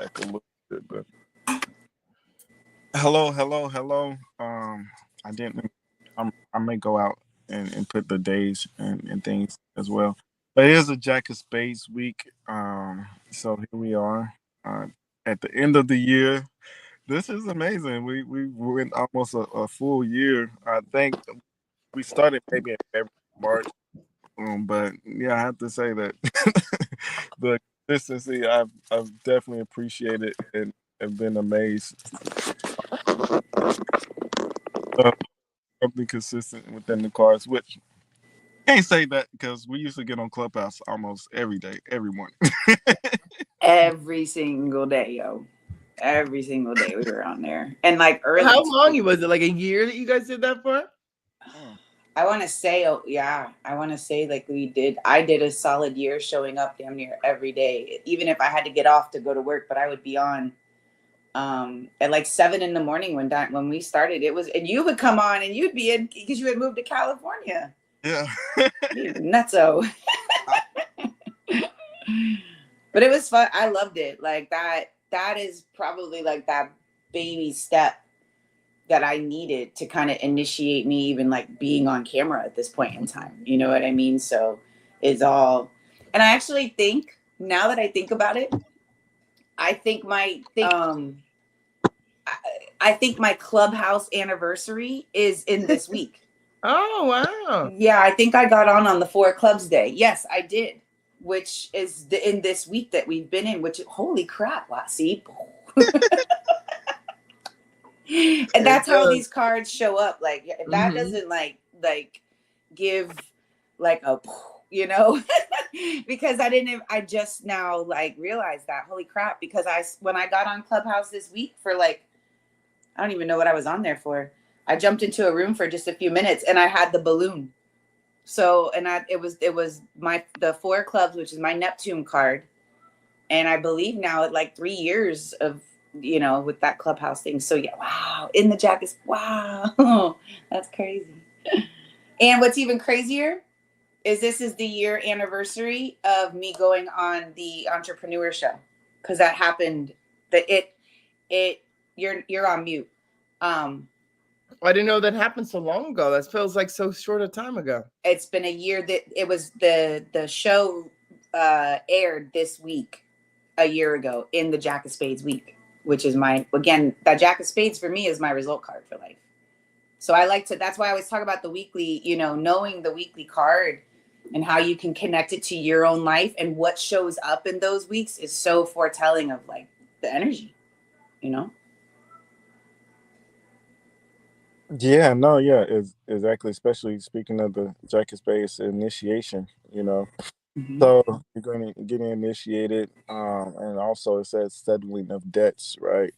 back a little bit, but hello. I didn't. I may go out and put the days and things as well. But it is a Jack of Spades week. So here we are at the end of the year. This is amazing. We went almost a full year. I think we started maybe in February, March. But yeah, I have to say that the consistency I've definitely appreciated and have been amazed. Probably consistent within the cards, which can't say that because we used to get on Clubhouse almost every day, every morning. Every single day, yo. Every single day we were on there. And like early. How long was it? Like a year that you guys did that for? I want to say, I want to say like I did a solid year showing up damn near every day, even if I had to get off to go to work, but I would be on at like 7 a.m. when we started. It was, and you would come on and you'd be in because you had moved to California. Yeah. Nutso. But it was fun. I loved it. Like that is probably like that baby step that I needed to kind of initiate me even like being on camera at this point in time. You know what I mean? So it's all, and I actually think now that I think about it, I think my Clubhouse anniversary is in this week. Oh, wow. Yeah, I think I got on the 4 Clubs Day. Yes, I did, which is in this week that we've been in, which, holy crap, see? And that's how these cards show up. Like, if that doesn't like give like a, you know, because I just now like realized that, holy crap, because when I got on Clubhouse this week for like, I don't even know what I was on there for. I jumped into a room for just a few minutes and I had the balloon. So, and it was the 4 Clubs, which is my Neptune card. And I believe now at like 3 years of, you know, with that Clubhouse thing. So yeah, wow. In the jackets. Wow. That's crazy. And what's even crazier is this is the year anniversary of me going on the Entrepreneur Show. Cause that happened you're on mute. I didn't know that happened so long ago. That feels like so short a time ago. It's been a year that it was the show aired this week, a year ago in the Jack of Spades week, which is that Jack of Spades for me is my result card for life. So that's why I always talk about the weekly, you know, knowing the weekly card and how you can connect it to your own life and what shows up in those weeks is so foretelling of like the energy, you know? Yeah, no, yeah, exactly. Especially speaking of the Jack of Spades initiation, you know. Mm-hmm. So you're going to get initiated, and also it says settling of debts, right?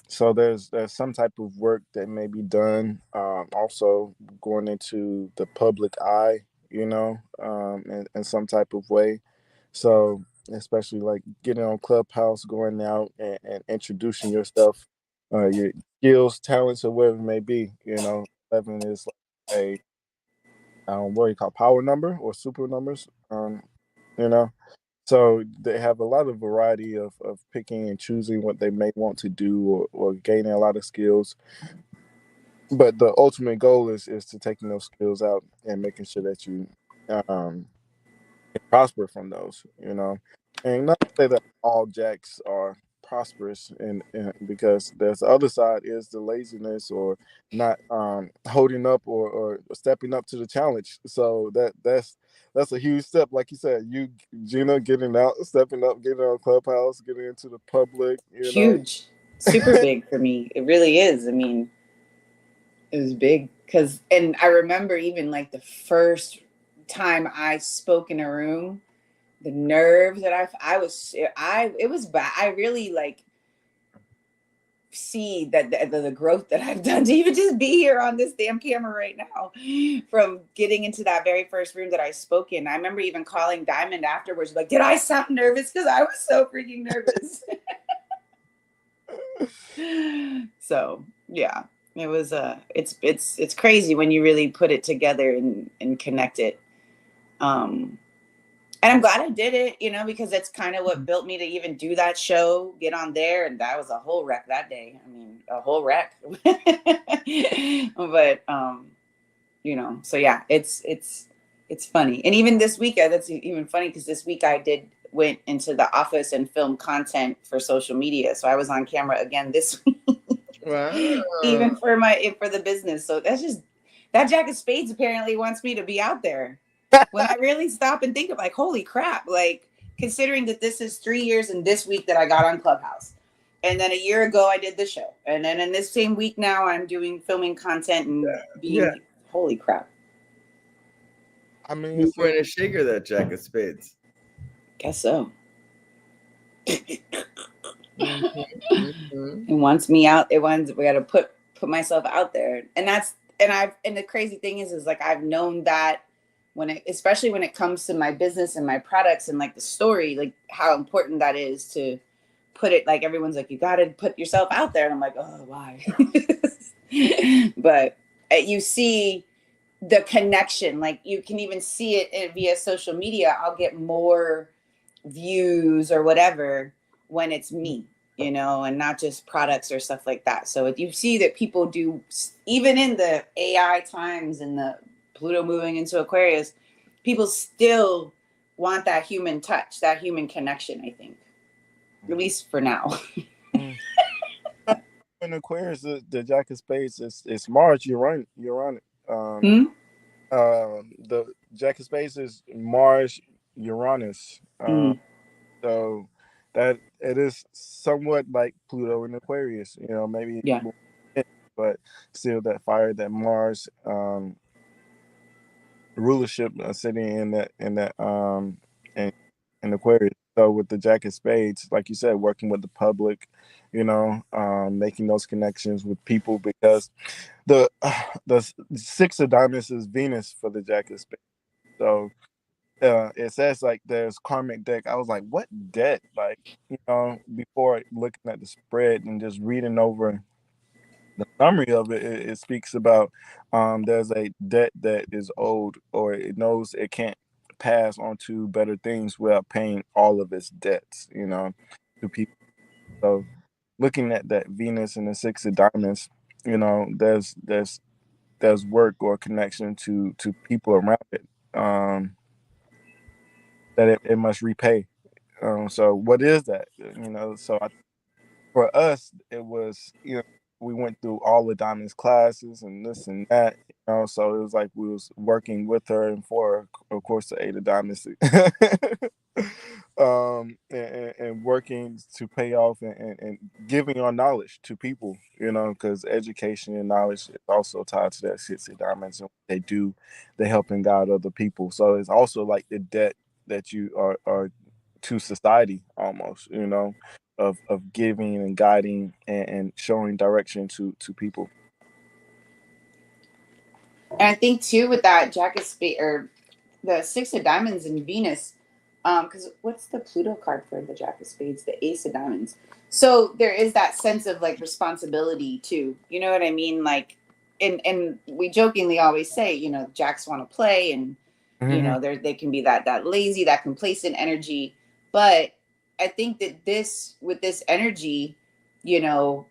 So there's some type of work that may be done. Also going into the public eye, you know, in some type of way. So especially like getting on Clubhouse, going out and introducing yourself, your skills, talents, or whatever it may be. You know, 11 is like what do you call power number or super numbers? You know, so they have a lot of variety of picking and choosing what they may want to do or gaining a lot of skills. But the ultimate goal is to taking those skills out and making sure that you prosper from those, you know. And not to say that all jacks are prosperous and because there's the other side is the laziness or not holding up or stepping up to the challenge. So that's a huge step, like you said, you Gina, getting out, stepping up, getting on Clubhouse, getting into the public, huge know? Super big for me. It really is. I mean, it was big and I remember even like the first time I spoke in a room, the nerves that it was bad. I really like see that the growth that I've done to even just be here on this damn camera right now, from getting into that very first room that I spoke in. I remember even calling Diamond afterwards, like, did I sound nervous? Because I was so freaking nervous. So yeah, it was it's crazy when you really put it together and connect it. And I'm glad I did it, you know, because that's kind of what built me to even do that show, get on there. And that was a whole wreck that day. I mean, a whole wreck. But, you know, so yeah, it's funny. And even this week, that's even funny because this week went into the office and filmed content for social media. So I was on camera again this week. Wow. Even for the business. So that's just, that Jack of Spades apparently wants me to be out there. When I really stop and think of like, holy crap, like considering that this is 3 years and this week that I got on Clubhouse. And then a year ago I did the show. And then in this same week now I'm filming content and being holy crap. I mean, Move in a shaker, that Jack of Spades. Guess so. Mm-hmm. It wants me out. We gotta put myself out there. And the crazy thing is like I've known that especially when it comes to my business and my products and like the story, like how important that is to put it, like everyone's like, you got to put yourself out there. And I'm like, oh, why? But you see the connection, like you can even see it via social media. I'll get more views or whatever when it's me, you know, and not just products or stuff like that. So if you see that people do, even in the AI times and the Pluto moving into Aquarius, people still want that human touch, that human connection, I think. At least for now. In Aquarius, the Jack of Spades it's Mars, Uranus. The Jack of Spades is Mars, Uranus. So that it is somewhat like Pluto in Aquarius, you know, maybe, but still that fire, that Mars rulership sitting in Aquarius. So with the Jack of Spades, like you said, working with the public, you know, making those connections with people, because the Six of Diamonds is Venus for the Jack of Spades. So it says like there's karmic debt. I was like, what debt? Like, you know, before looking at the spread and just reading over the summary of it, it speaks about there's a debt that is owed, or it knows it can't pass on to better things without paying all of its debts, you know, to people. So looking at that Venus and the Six of Diamonds, you know, there's work or connection to people around it that it must repay. So what is that? You know, so for us, it was, you know, we went through all the Diamonds classes and this and that, you know, so it was like we was working with her and for her, of course, the Eight of Diamonds, and working to pay off and giving our knowledge to people, you know, because education and knowledge is also tied to that Six of Diamonds, and what they help and guide other people. So it's also like the debt that you are to society, almost, you know, of giving and guiding and showing direction to people. And I think too with that Jack of Spades or the Six of Diamonds in Venus, because what's the Pluto card for the Jack of Spades? The Ace of Diamonds. So there is that sense of like responsibility too. You know what I mean? Like, and we jokingly always say, you know, Jacks want to play, and you know, they can be that lazy, that complacent energy. But I think that with this energy, you know,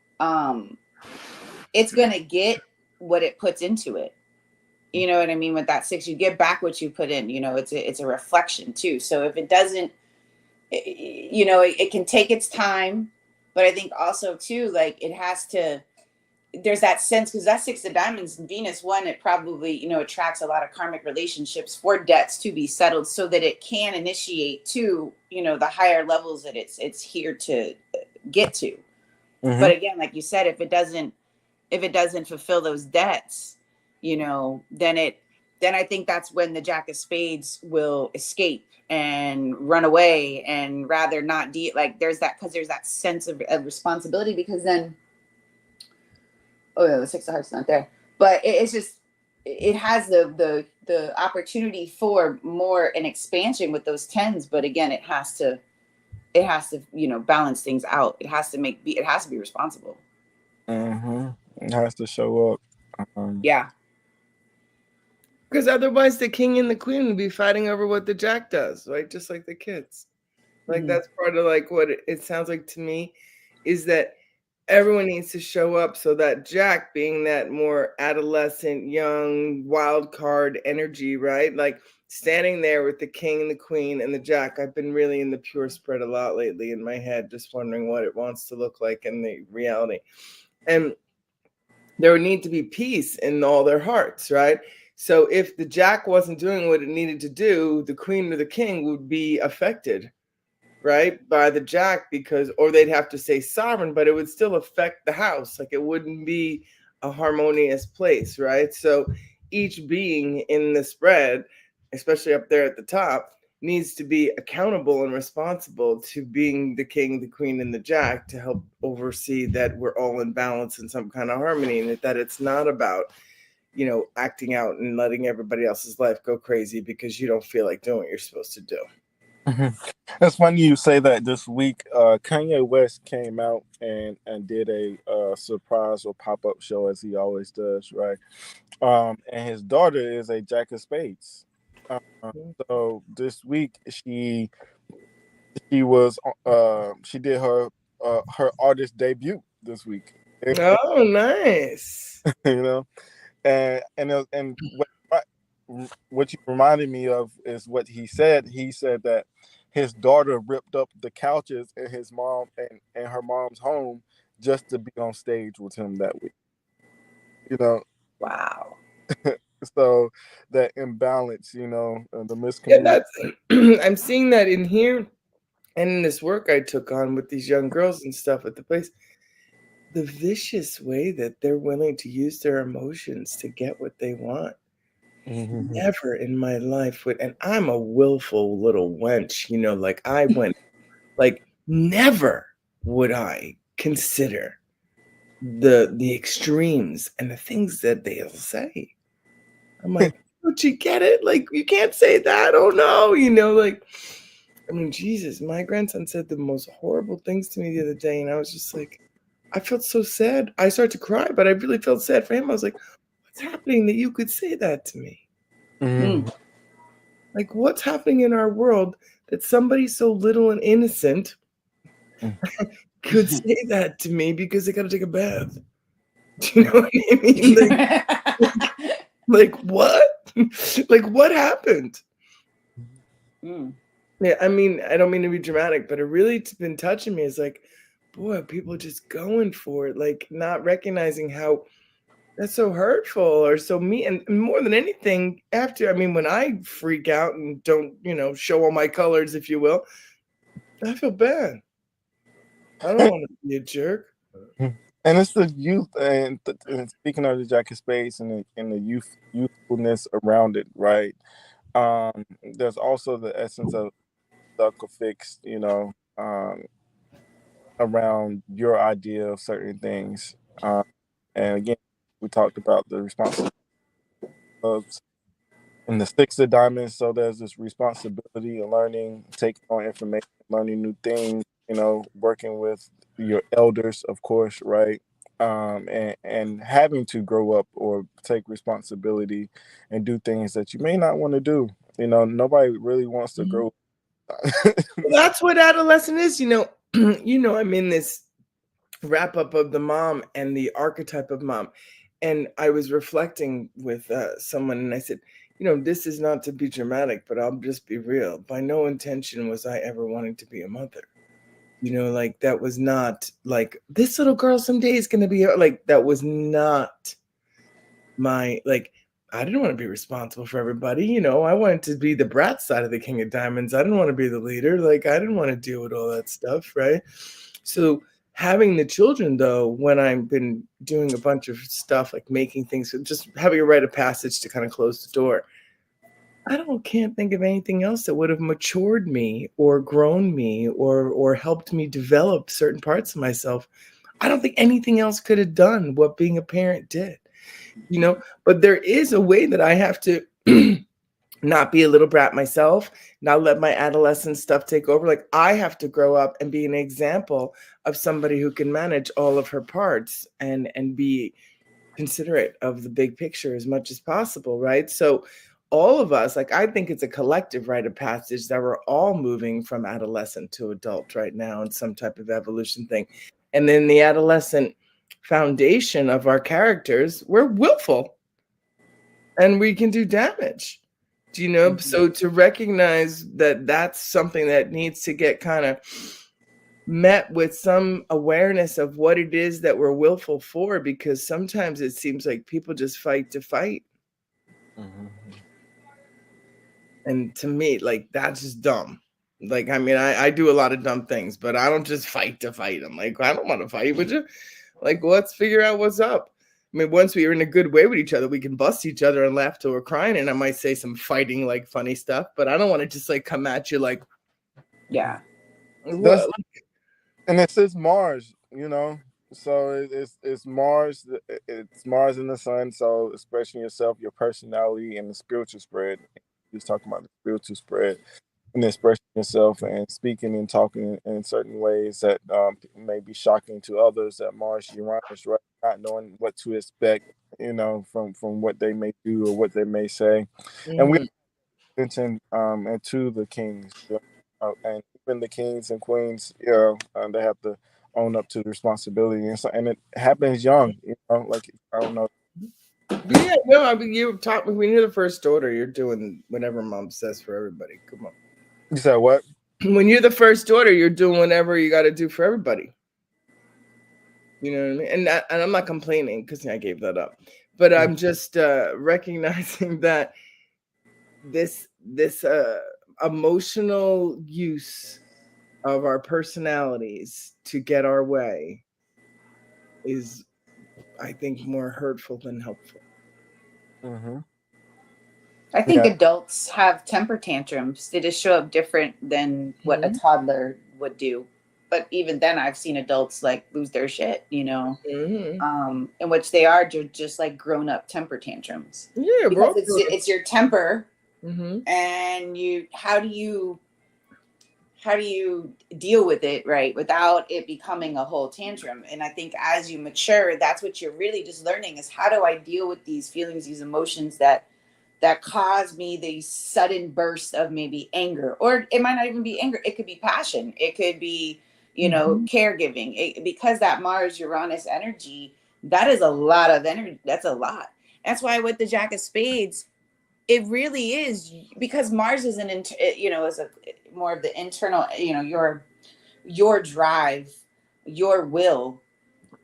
it's gonna get what it puts into it. You know what I mean? With that six, you get back what you put in. You know, it's a reflection too. So if it doesn't, you know, it can take its time, but I think also too, like it has to. There's that sense, because that Six of Diamonds in Venus, one, it probably, you know, attracts a lot of karmic relationships for debts to be settled, so that it can initiate to, you know, the higher levels that it's here to get to. But again, like you said, if it doesn't fulfill those debts, you know, then I think that's when the Jack of Spades will escape and run away, and rather not like there's that sense of responsibility, because then, oh yeah, the Six of Hearts not there, but it's just, it has the opportunity for more an expansion with those tens. But again, it has to, you know, balance things out. It has to be responsible. It has to show up. Yeah. Because otherwise the king and the queen would be fighting over what the jack does, right? Just like the kids. Like that's part of like what it sounds like to me is that everyone needs to show up, so that jack, being that more adolescent, young, wild card energy, right? Like standing there with the king and the queen and the jack. I've been really in the pure spread a lot lately in my head, just wondering what it wants to look like in the reality. And there would need to be peace in all their hearts, right? So if the jack wasn't doing what it needed to do, the queen or the king would be affected, right, by the jack, because, or they'd have to say sovereign, but it would still affect the house. Like it wouldn't be a harmonious place, right? So each being in the spread, especially up there at the top, needs to be accountable and responsible to being the king, the queen, and the jack to help oversee that we're all in balance in some kind of harmony, and that it's not about, you know, acting out and letting everybody else's life go crazy because you don't feel like doing what you're supposed to do. It's funny you say that. This week, Kanye West came out and did a surprise or pop-up show, as he always does, right? And his daughter is a Jack of Spades. So this week she was she did her artist debut this week. Oh, nice. You know, and what you reminded me of is what he said. He said that his daughter ripped up the couches in his mom and her mom's home just to be on stage with him that week. You know, Wow. so that imbalance, you know, the Yeah, miscommunication. that's I'm seeing that in here and in this work I took on with these young girls and stuff at the place. The vicious way that they're willing to use their emotions to get what they want. Never in my life would, and I'm a willful little wench, you know, like I went, like never would I consider the extremes and the things that they'll say. I'm like, don't you get it? Like, you can't say that. Oh no, you know, like, I mean, Jesus, my grandson said the most horrible things to me the other day, and I was just like, I felt so sad. I started to cry, but I really felt sad for him. I was like, what's happening that you could say that to me? Like, what's happening in our world that somebody so little and innocent could say that to me because they got to take a bath? Do you know what I mean? Like what? Like what happened? Yeah, I mean, I don't mean to be dramatic, but it really been touching me. Is like, boy, people just going for it, like not recognizing how that's so hurtful or so mean. And more than anything, after, I mean, when I freak out and don't, you know, show all my colors, if you will, I feel bad. I don't want to be a jerk. And it's the youth, and speaking of the Jack of Spades and the youthfulness around it, right? There's also the essence of sucker fixed, you know, around your idea of certain things. And again, we talked about the responsibility in the six of diamonds. So there's this responsibility of learning, taking on information, learning new things, you know, working with your elders, of course, right? And having to grow up or take responsibility and do things that you may not want to do. You know, nobody really wants to grow. Well, that's what adolescent is, you know. You know, I'm in this wrap up of the mom and the archetype of mom, and I was reflecting with someone, and I said, you know, this is not to be dramatic, but I'll just be real. By no intention was I ever wanting to be a mother. You know, like that was not like this little girl someday is going to be like, that was not my, like, I didn't want to be responsible for everybody. You know, I wanted to be the brat side of the King of Diamonds. I didn't want to be the leader. Like, I didn't want to deal with all that stuff, right? So having the children, though, when I've been doing a bunch of stuff, like making things, just having a rite of passage to kind of close the door, can't think of anything else that would have matured me or grown me or helped me develop certain parts of myself. I don't think anything else could have done what being a parent did, you know. But there is a way that I have to not be a little brat myself, not let my adolescent stuff take over. Like, I have to grow up and be an example of somebody who can manage all of her parts and be considerate of the big picture as much as possible, right? So all of us, like, I think it's a collective rite of passage that we're all moving from adolescent to adult right now in some type of evolution thing. And then the adolescent foundation of our characters, we're willful and we can do damage. Do you know? So to recognize that that's something that needs to get kind of met with some awareness of what it is that we're willful for, because sometimes it seems like people just fight to fight. And to me, like, that's just dumb. Like, I mean, I do a lot of dumb things, but I don't just fight to fight. I'm like, I don't want to fight with you. Like, let's figure out what's up. I mean, once we are in a good way with each other, we can bust each other and laugh till we're crying. And I might say some fighting, like, funny stuff, but I don't want to just, like, come at you like, yeah. What? And it says Mars, you know, so it's Mars. It's Mars and the Sun. So expressing yourself, your personality, and the spiritual spread. He's talking about the spiritual spread and expressing yourself and speaking and talking in certain ways that may be shocking to others. That Mars, Uranus, right? Not knowing what to expect, you know, from what they may do or what they may say, and we mentioned and to the kings. And even the kings and queens, you know, they have to own up to the responsibility, and so, and it happens young, you know. Like, I don't know. Yeah, no, I mean, you taught me when you're the first daughter, you're doing whatever mom says for everybody. Come on. You said what? When you're the first daughter, you're doing whatever you got to do for everybody. You know what I mean? And I'm not complaining because I gave that up, but I'm just recognizing that this emotional use of our personalities to get our way is, I think, more hurtful than helpful. I think adults have temper tantrums. They just show up different than what a toddler would do. But even then, I've seen adults like lose their shit, you know, in which they are just like grown up temper tantrums. Yeah, because it's your temper, and how do you deal with it, right, without it becoming a whole tantrum? And I think as you mature, that's what you're really just learning, is how do I deal with these feelings, these emotions that cause me these sudden bursts of maybe anger, or it might not even be anger. It could be passion. It could be, you know, caregiving. Because that Mars Uranus energy, that is a lot of energy. That's a lot. That's why with the Jack of Spades, it really is, because Mars is is a more of the internal, you know, your drive, your will,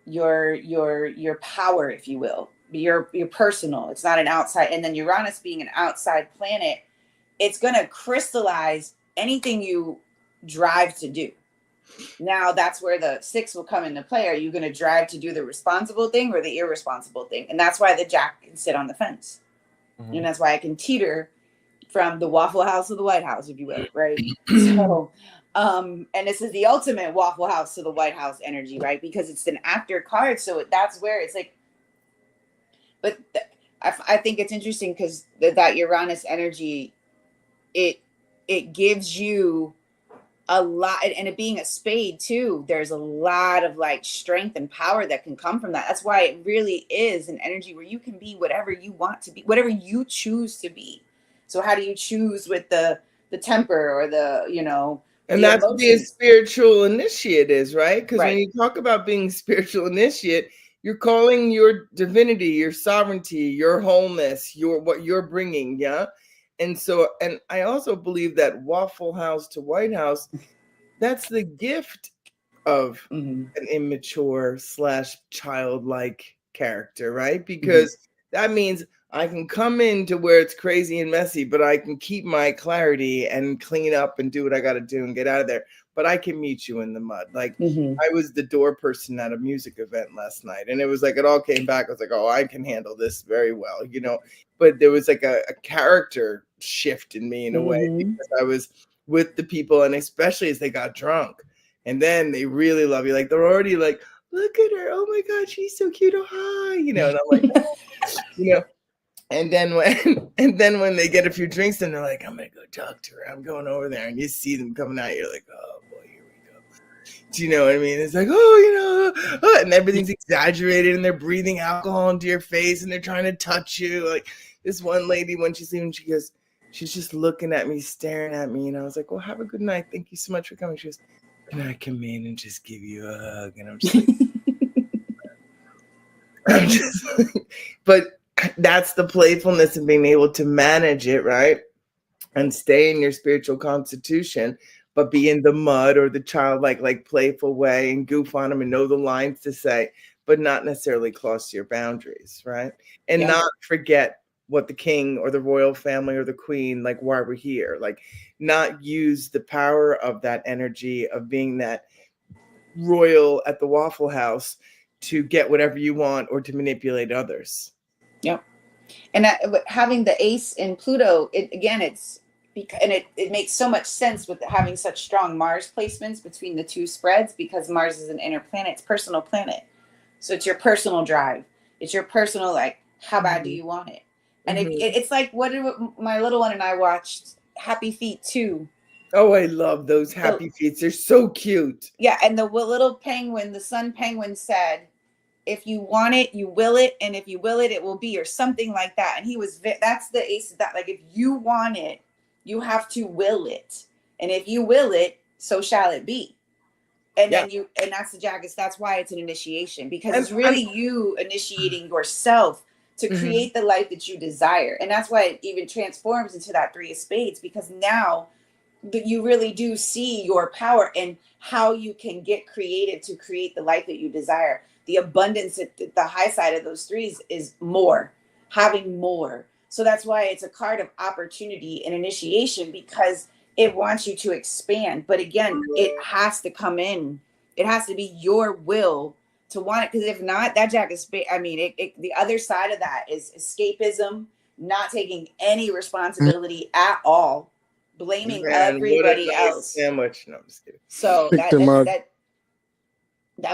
your power, if you will. Your personal. It's not an outside. And then Uranus being an outside planet, it's going to crystallize anything you drive to do. Now that's where the 6 will come into play. Are you going to drive to do the responsible thing or the irresponsible thing? And that's why the Jack can sit on the fence. And that's why I can teeter from the Waffle House to the White House, if you will, right? So and this is the ultimate Waffle House to the White House energy, right? Because it's an actor card. So that's where it's like, but I think it's interesting because that Uranus energy, it gives you a lot, and it being a spade too, there's a lot of like strength and power that can come from that. That's why it really is an energy where you can be whatever you want to be, whatever you choose to be. So how do you choose with the temper or the, you know, and that's what being spiritual initiate is, right? Because when you talk about being spiritual initiate, you're calling your divinity, your sovereignty, your wholeness, what you're bringing, yeah? And so, and I also believe that Waffle House to White House, that's the gift of an immature / childlike character, right? Because that means I can come into where it's crazy and messy, but I can keep my clarity and clean up and do what I got to do and get out of there. But I can meet you in the mud. Like I was the door person at a music event last night, and it was like, it all came back. I was like, oh, I can handle this very well, you know, but there was like a character shift in me in a way, because I was with the people, and especially as they got drunk, and then they really love you. Like they're already like, look at her. Oh my God, she's so cute. Oh, hi. You know, and I'm like, oh, you know, and then when they get a few drinks, and they're like, I'm going to go talk to her. I'm going over there, and you see them coming out. You're like, oh boy, here we go. Do you know what I mean? It's like, oh, you know, and everything's exaggerated, and they're breathing alcohol into your face, and they're trying to touch you. Like this one lady, when she's leaving, she goes, she's just looking at me, staring at me, and I was like, well, have a good night. Thank you so much for coming. She goes, can I come in and just give you a hug? And I'm just like, but that's the playfulness of being able to manage it, right? And stay in your spiritual constitution, but be in the mud or the childlike, like playful way and goof on them and know the lines to say, but not necessarily cross your boundaries, right? And not forget what the king or the royal family or the queen, like why we're here, like not use the power of that energy of being that royal at the Waffle House to get whatever you want or to manipulate others. Yep. And having the ace in Pluto, it's because, and it makes so much sense with having such strong Mars placements between the two spreads, because Mars is an inner planet, it's personal planet. So it's your personal drive. It's your personal, like, how bad do you want it? And it's like, what my little one and I watched Happy Feet 2. Oh, I love those Happy Feet. They're so cute. Yeah. And the little penguin, the sun penguin said, if you want it, you will it. And if you will it, it will be, or something like that. And that's the ace of that. Like, if you want it, you have to will it. And if you will it, so shall it be. And then and that's the Jackets. That's why it's an initiation, because it's really you initiating yourself to create the life that you desire. And that's why it even transforms into that 3 of Spades, because now that you really do see your power and how you can get creative to create the life that you desire. The abundance at the high side of those 3s is more, having more. So that's why it's a card of opportunity and initiation, because it wants you to expand. But again, it has to come in. It has to be your will to want it. Because if not, that Jack of Spades, I mean, the other side of that is escapism, not taking any responsibility at all, blaming everybody else. Sandwich. No, I'm just kidding. So that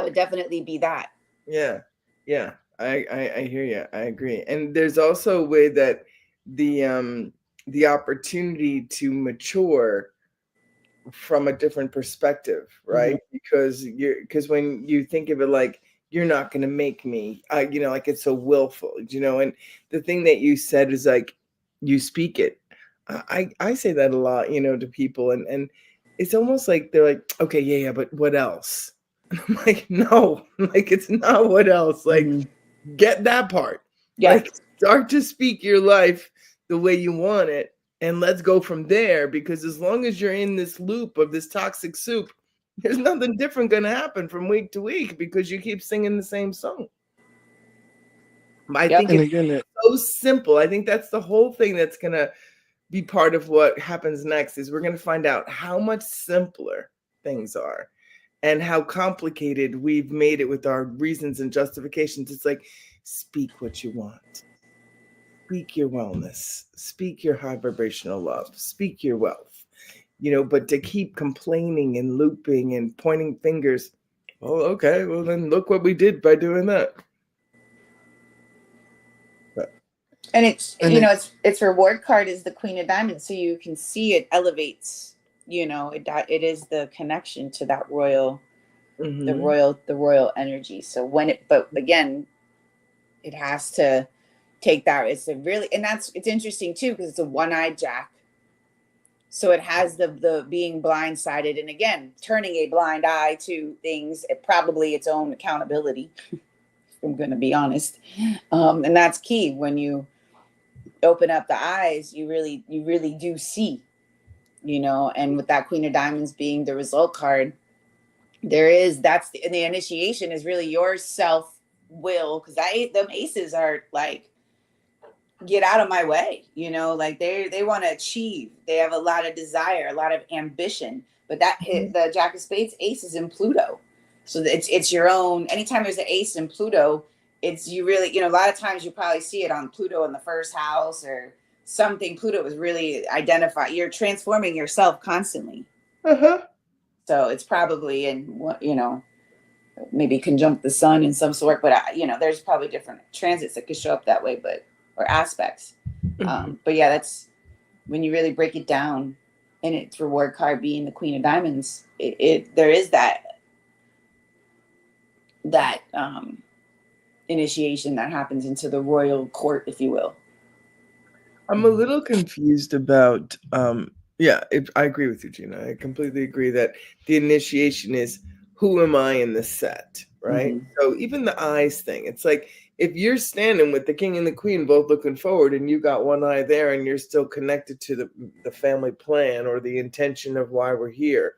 would definitely be that. Yeah. Yeah. I hear you. I agree. And there's also a way that the opportunity to mature from a different perspective, right? Because when you think of it like, you're not going to make me, like it's so willful, and the thing that you said is like, you speak it. I say that a lot, to people, and it's almost like they're like, okay, yeah, but what else? And I'm like, no, like it's not what else. Like, get that part. Yeah. Like, start to speak your life the way you want it, and let's go from there. Because as long as you're in this loop of this toxic soup, there's nothing different going to happen from week to week, because you keep singing the same song. I think it's so simple. I think that's the whole thing that's going to be part of what happens next, is we're going to find out how much simpler things are and how complicated we've made it with our reasons and justifications. It's like, speak what you want. Speak your wellness. Speak your high vibrational love. Speak your wealth. But to keep complaining and looping and pointing fingers, well, okay, well then look what we did by doing that. And its reward card is the Queen of Diamonds, so you can see it elevates. It is the connection to that royal, the royal energy. So but again, it has to take that. It's interesting too, because it's a one-eyed Jack. So it has the being blindsided, and again, turning a blind eye to things, probably its own accountability. I'm going to be honest. And that's key. When you open up the eyes, you really do see, and with that Queen of Diamonds being the result card, the initiation is really your self will. Cause them aces are like, get out of my way, like they want to achieve. They have a lot of desire, a lot of ambition, but the Jack of Spades ace is in Pluto. So it's your own. Anytime there's an ace in Pluto, it's you really, a lot of times you probably see it on Pluto in the first house or something. Pluto is really identified. You're transforming yourself constantly. So it's probably in, maybe conjunct the sun in some sort, but there's probably different transits that could show up that way, or aspects. But yeah, that's when you really break it down, and its reward card being the Queen of Diamonds, there is that that initiation that happens into the royal court, if you will. I'm a little confused about, I agree with you, Gina. I completely agree that the initiation is, who am I in the set, right? Mm-hmm. So even the eyes thing, it's like, if you're standing with the king and the queen both looking forward and you got one eye there and you're still connected to the family plan or the intention of why we're here,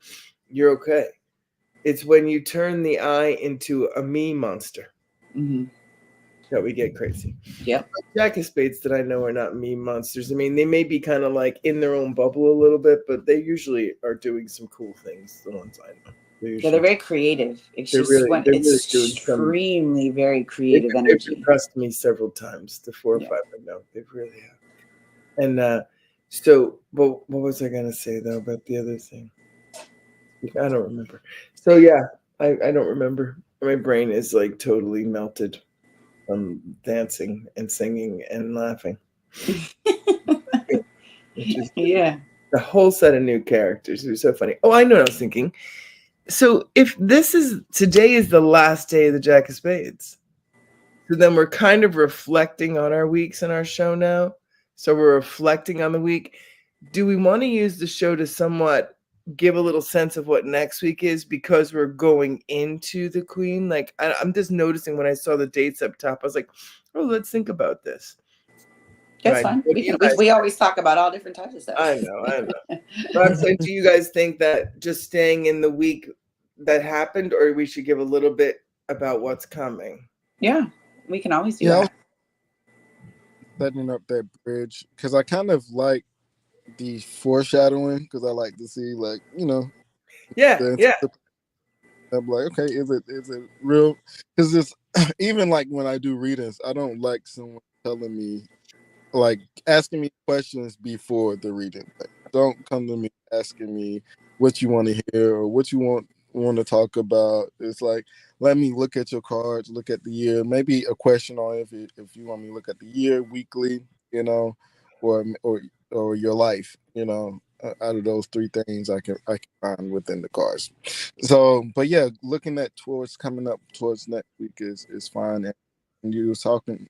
you're okay. It's when you turn the eye into a me monster. Mm-hmm. That we get crazy. Yep. Jack of Spades that I know are not meme monsters. I mean, they may be kind of like in their own bubble a little bit, but they usually are doing some cool things. The ones I know. They're very creative. It's extremely very creative energy. They've impressed me several times. The 4 or 5 I know, they really have. And so, but what was I gonna say though about the other thing? I don't remember. So yeah, I don't remember. My brain is like totally melted. Dancing and singing and laughing. Yeah. The whole set of new characters. It was so funny. Oh, I know what I was thinking. So if today is the last day of the Jack of Spades, so then we're kind of reflecting on our weeks in our show now. So we're reflecting on the week. Do we want to use the show to somewhat give a little sense of what next week is, because we're going into the Queen? Like, I'm just noticing when I saw the dates up top, I was like, oh, let's think about this. That's fine. We always talk about all different types of stuff. I know. But I'm saying, do you guys think that just staying in the week that happened, or we should give a little bit about what's coming? Yeah, we can always do that. Setting up that bridge, because I kind of like the foreshadowing, because I like to see, like, you know. Yeah. I'm like, okay, is it real? Because it's even like when I do readings, I don't like someone telling me, like, asking me questions before the reading. Like, don't come to me asking me what you want to hear or what you want to talk about. It's like, let me look at your cards, look at the year, maybe a question on if you want me to look at the year, weekly, you know, or your life, you know. Out of those 3 things I can find within the cards. So, but yeah, looking at coming up towards next week is fine. And you was talking,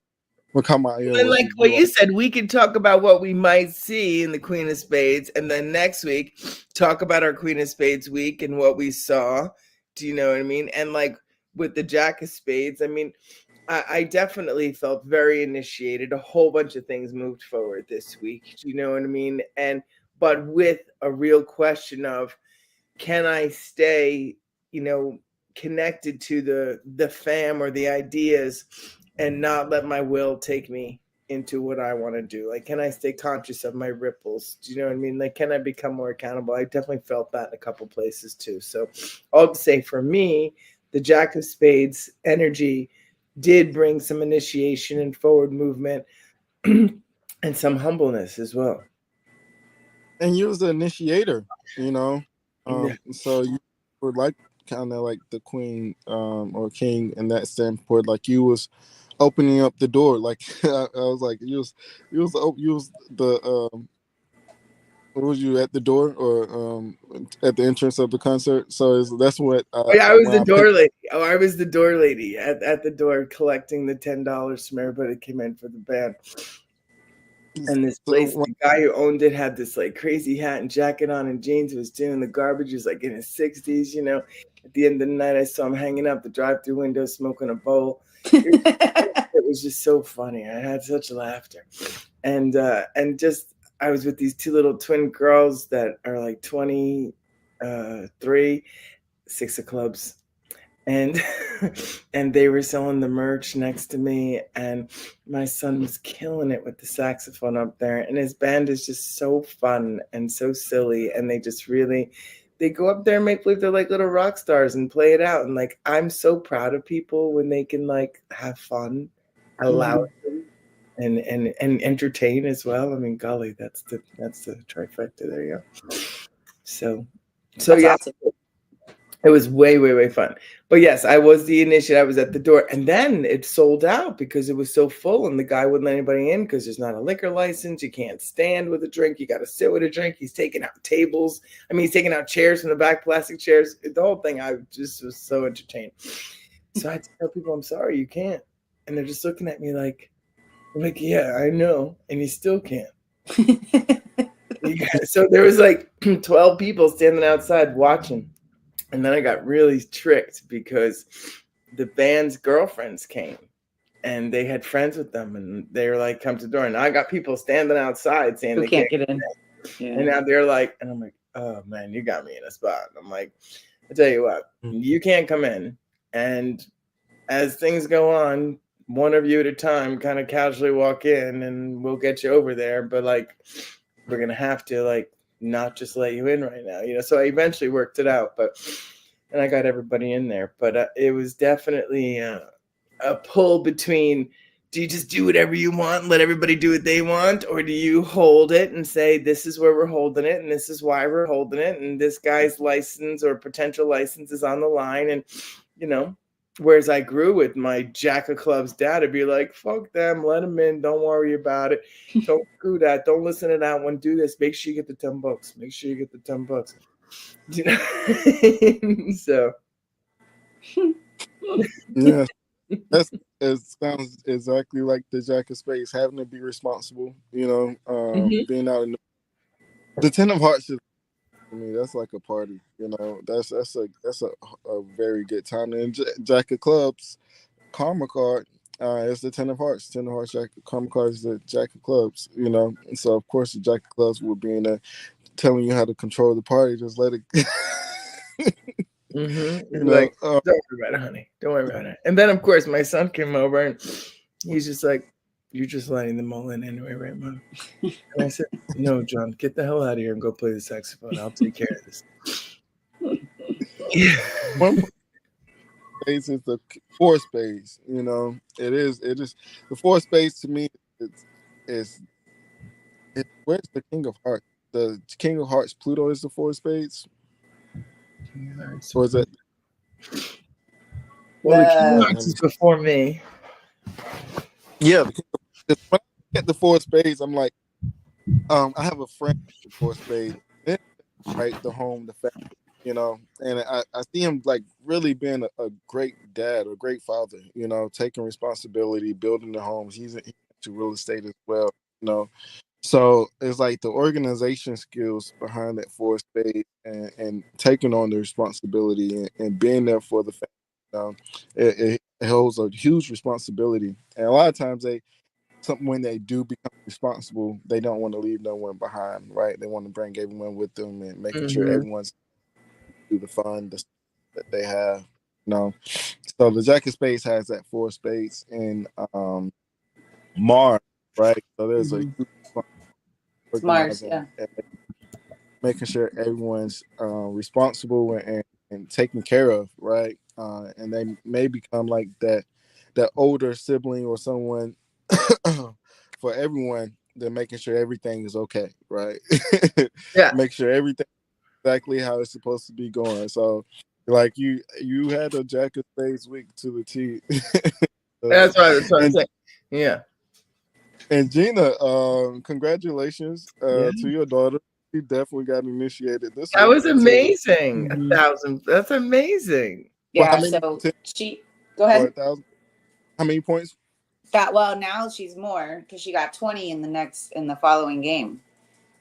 what caught my ear was, like what you said, we could talk about what we might see in the Queen of Spades, and then next week talk about our Queen of Spades week and what we saw. Do you know what I mean? And like with the Jack of Spades, I mean, I definitely felt very initiated. A whole bunch of things moved forward this week. Do you know what I mean? But with a real question of, can I stay, you know, connected to the fam or the ideas and not let my will take me into what I want to do? Like, can I stay conscious of my ripples? Do you know what I mean? Like, can I become more accountable? I definitely felt that in a couple places too. So I'll say for me, the Jack of Spades energy did bring some initiation and forward movement and some humbleness as well. And you was the initiator, you know. So you were like kind of like the queen or king in that standpoint. Like, you was opening up the door. Like I was like, you was the was you at the door or at the entrance of the concert? So that's what. I was the door lady. I was the door lady at the door collecting the $10 from everybody that came in for the band. And this place, the guy who owned it had this like crazy hat and jacket on and jeans, was doing the garbage. He was like in his 60s, you know. At the end of the night, I saw him hanging out the drive-through window smoking a bowl. It was just so funny. I had such laughter. And just, I was with these 2 little twin girls that are like 23, 6 of clubs. And they were selling the merch next to me, and my son was killing it with the saxophone up there, and his band is just so fun and so silly, and they just really, they go up there and make believe they're like little rock stars and play it out. And like, I'm so proud of people when they can like have fun, allow them, and entertain as well. I mean, golly, that's the trifecta. There you go. So that's yeah. Awesome. It was way, way, way fun. But yes, I was the initiate. I was at the door. And then it sold out because it was so full, and the guy wouldn't let anybody in because there's not a liquor license. You can't stand with a drink. You got to sit with a drink. He's taking out tables. I mean, he's taking out chairs from the back, plastic chairs. The whole thing, I just was so entertained. So I had to tell people, I'm sorry, you can't. And they're just looking at me like, yeah, I know. And you still can't. So there was like 12 people standing outside watching. And then I got really tricked because the band's girlfriends came and they had friends with them. And they were like, come to the door. And I got people standing outside saying Who they can't get in. Yeah. And now they're like, and I'm like, oh man, you got me in a spot. I'm like, I tell you what, you can't come in. And as things go on, one of you at a time kind of casually walk in and we'll get you over there. But like, we're going to have to like not just let you in right now, So I eventually worked it out, and I got everybody in there. But it was definitely a pull between, do you just do whatever you want and let everybody do what they want? Or do you hold it and say, this is where we're holding it and this is why we're holding it and this guy's license or potential license is on the line? And, whereas I grew with my Jack of Clubs dad, I'd be like, fuck them, let them in, don't worry about it. Don't do that. Don't listen to that one. Do this. Make sure you get the $10. Make sure you get the $10. So. Yeah. It sounds exactly like the Jack of Spades, having to be responsible, being out in the Ten of Hearts is, I mean, that's like a party, that's a very good time. And Jack of Clubs karma card is the Ten of Hearts. Ten of Hearts karma card is the Jack of Clubs, and so of course the Jack of Clubs will be in there telling you how to control the party. Just let it don't worry about it, honey. Don't worry about it. And then of course my son came over and he's just like, you're just letting them all in anyway, right, Mom? And I said, no, John, get the hell out of here and go play the saxophone. I'll take care of this. One Spades is the four spades. It is the four spades to me. It's where's the King of Hearts? The King of Hearts, Pluto is the four spades. Or is it? Well, the King of Hearts is before me. Yeah, when I get the four spades, I'm like, I have a friend with the four spades, right? The home, the family, and I see him like really being a great dad, a great father, taking responsibility, building the homes. He's into real estate as well, So it's like the organization skills behind that four spades and taking on the responsibility and being there for the family. It holds a huge responsibility, and a lot of times when they do become responsible, they don't want to leave no one behind, right? They want to bring everyone with them and making sure everyone's do the fun that they have, So the Jack of Spades has that four spades in Mars, right? So there's a huge Mars, yeah. Making sure everyone's responsible and taken care of, right? And they may become like that older sibling or someone for everyone. They're making sure everything is okay, right? Yeah. Make sure everything exactly how it's supposed to be going. So, like you had a Jack of Spades week to the T. That's right. That's what I'm saying. Yeah. And Gina, congratulations to your daughter. She definitely got initiated this week. That was amazing. 1,000. That's amazing. Yeah. So she go ahead. 1,000. How many points? Now she's more because she got 20 in the following game.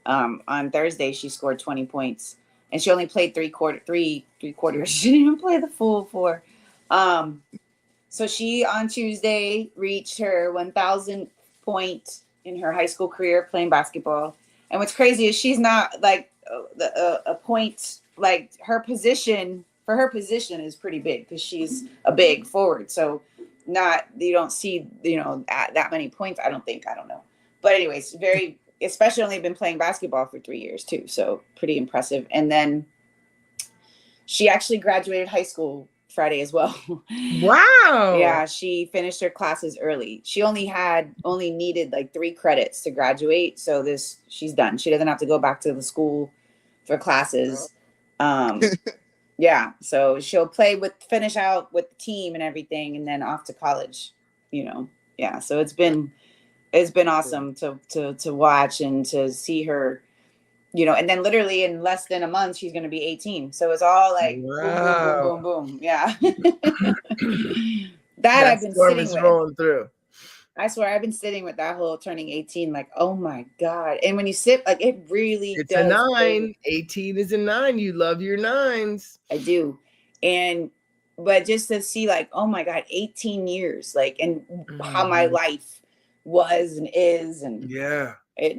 On Thursday she scored 20 points, and she only played three quarters. She didn't even play the full 4. So she on Tuesday reached her 1,000th point in her high school career playing basketball. And what's crazy is she's not like a point, like her position is pretty big because she's a big forward. So you don't see that many points. I don't know. But anyways, especially only been playing basketball for 3 years too. So pretty impressive. And then she actually graduated high school Friday as well. Wow. Yeah, she finished her classes early. She only needed like 3 credits to graduate. So she's done. She doesn't have to go back to the school for classes. Yeah, so she'll finish out with the team and everything, and then off to college. Yeah. So it's been awesome to watch and to see her you know, and then literally in less than a month, she's going to be 18. So it's all like boom, boom, boom, boom, boom. Yeah. that I've been sitting with. Rolling through. I swear I've been sitting with that whole turning 18, like, oh my God. And when you sit, like, it really it's does. It's a 9. 18 is a 9. You love your 9s. I do. But just to see, like, oh my God, 18 years, like, and how my life was and is. And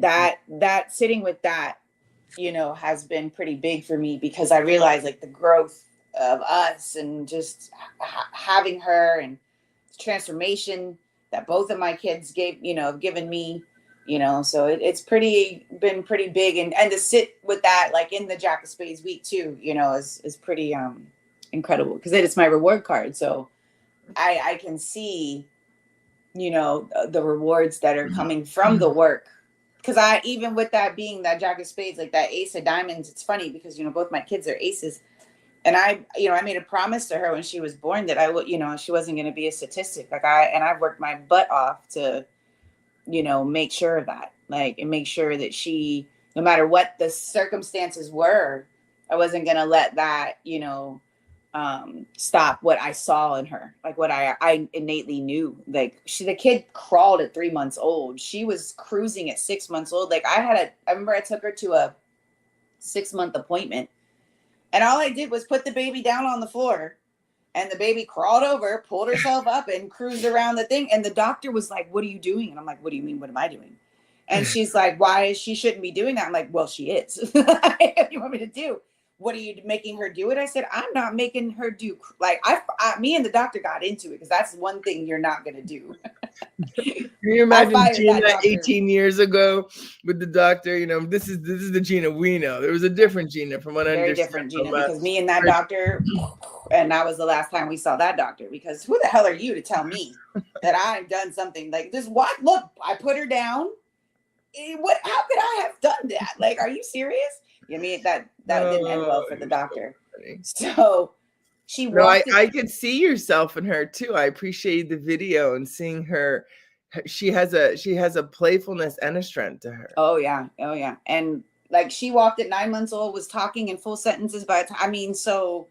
that sitting with that, you know, has been pretty big for me, because I realized, like, the growth of us and just having her and transformation that both of my kids have given me, you know. So it's been pretty big, and to sit with that, like, in the Jack of Spades week too, you know, is pretty incredible, because it's my reward card. So I can see, you know, the rewards that are coming from the work. Because even with that being that Jack of Spades, like that Ace of Diamonds, it's funny because, you know, both my kids are aces. And I made a promise to her when she was born that I would, you know, she wasn't going to be a statistic. Like I've worked my butt off to, you know, make sure of that, like, and make sure that she, no matter what the circumstances were, I wasn't going to let that, you know, stop what I saw in her, like what I innately knew. Like the kid crawled at 3 months old. She was cruising at 6 months old. Like I remember I took her to a 6-month appointment, and all I did was put the baby down on the floor, and the baby crawled over, pulled herself up, and cruised around the thing. And the doctor was like, "What are you doing?" And I'm like, "What do you mean? What am I doing?" And she's like, "Why she shouldn't be doing that?" I'm like, "Well, she is." What do you want me to do? What are you making her do it? I said, I'm not making her do, like, me and the doctor got into it, because that's one thing you're not going to do. Can you imagine Gina 18 years ago with the doctor? You know, this is the Gina we know. There was a different Gina from what I understand. Very different Gina, because me and that doctor, and that was the last time we saw that doctor, because who the hell are you to tell me that I've done something like this? What? Look, I put her down. How could I have done that? Like, are you serious? I mean, that didn't end well for the doctor. So she walked. I could see yourself in her too. I appreciate the video and seeing her. She has a playfulness and a strength to her. Oh yeah. And like, she walked at 9 months old, was talking in full sentences by the time. I mean, so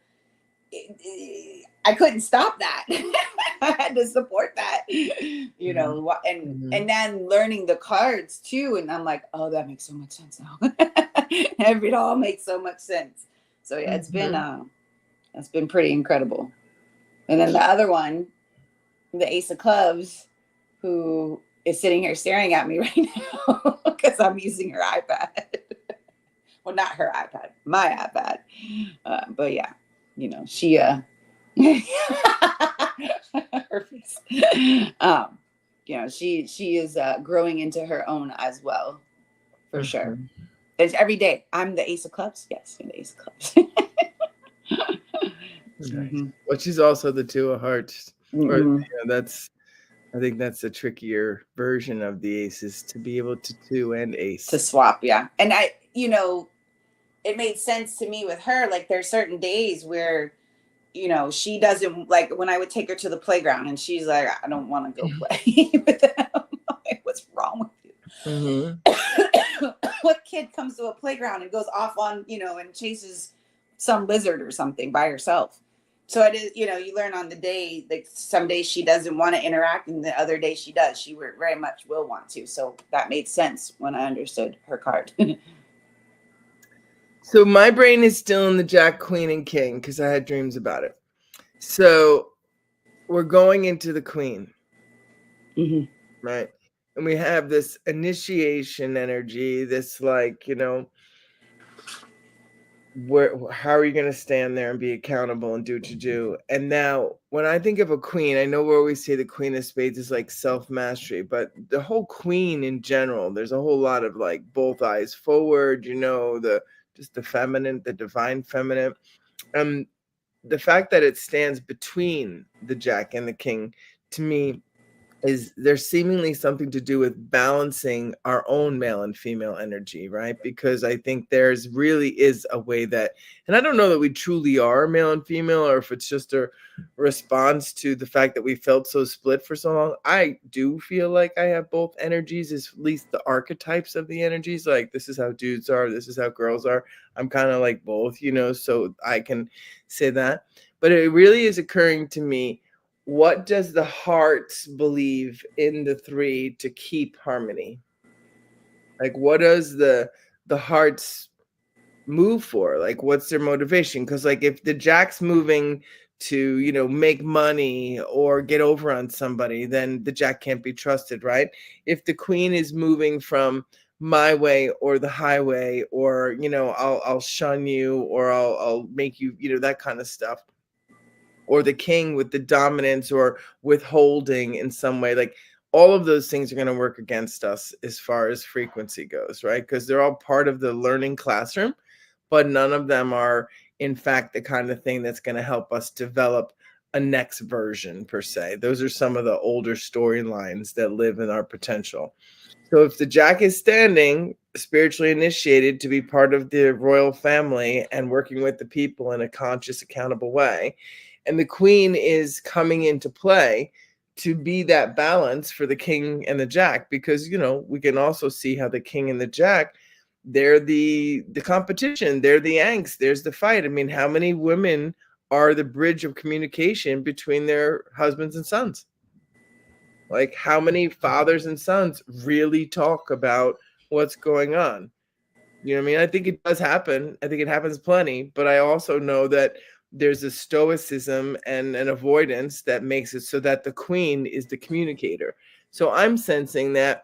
I couldn't stop that. I had to support that, you know, and then learning the cards too. And I'm like, oh, that makes so much sense now. It all makes so much sense. So yeah, it's been pretty incredible. And then the other one, the Ace of Clubs, who is sitting here staring at me right now because I'm using her iPad. Well, not her iPad, my iPad. But yeah, you know, she her face. You know, she is growing into her own as well, for sure. It's every day. I'm the Ace of Clubs. Yes, I'm the Ace of Clubs. Well, she's also the Two of Hearts. Or, you know, I think that's a trickier version of the aces, to be able to two and ace. To swap, yeah. And I, you know, it made sense to me with her. Like, there's certain days where, you know, she doesn't, like, when I would take her to the playground and she's like, I don't want to go play with them. Like, what's wrong with you? What kid comes to a playground and goes off on, you know, and chases some lizard or something by herself? So it is, you know, you learn on the day, like some days she doesn't want to interact and the other day she does. She very much will want to. So that made sense when I understood her card. So my brain is still in the Jack, Queen, and King because I had dreams about it. So we're going into the Queen, right? And we have this initiation energy, this, like, you know, how are you going to stand there and be accountable and do what you do? And now when I think of a queen, I know we always say the Queen of Spades is like self-mastery, but the whole queen in general, there's a whole lot of, like, both eyes forward, you know, just the feminine, the divine feminine. The fact that it stands between the Jack and the King, to me, is there's seemingly something to do with balancing our own male and female energy, right? Because I think there's really is a way that, and I don't know that we truly are male and female, or if it's just a response to the fact that we felt so split for so long. I do feel like I have both energies, at least the archetypes of the energies. Like, this is how dudes are, this is how girls are. I'm kind of like both, so I can say that. But it really is occurring to me, what does the heart believe in the three to keep harmony? Like, what does the hearts move for? Like, what's their motivation? Because, like, if the jack's moving to make money or get over on somebody, then the jack can't be trusted, right? If the queen is moving from my way or the highway, or I'll shun you, or I'll make you, that kind of stuff, or the king with the dominance or withholding in some way, like, all of those things are going to work against us as far as frequency goes, right? Because they're all part of the learning classroom, but none of them are in fact the kind of thing that's going to help us develop a next version per se. Those are some of the older storylines that live in our potential. So if the jack is standing, spiritually initiated to be part of the royal family and working with the people in a conscious, accountable way, and the queen is coming into play to be that balance for the king and the jack, because we can also see how the king and the jack, they're the competition, they're the angst, there's the fight. I mean, how many women are the bridge of communication between their husbands and sons? Like, how many fathers and sons really talk about what's going on? You know what I mean? I think it does happen. I think it happens plenty, but I also know that there's a stoicism and an avoidance that makes it so that the queen is the communicator. So I'm sensing that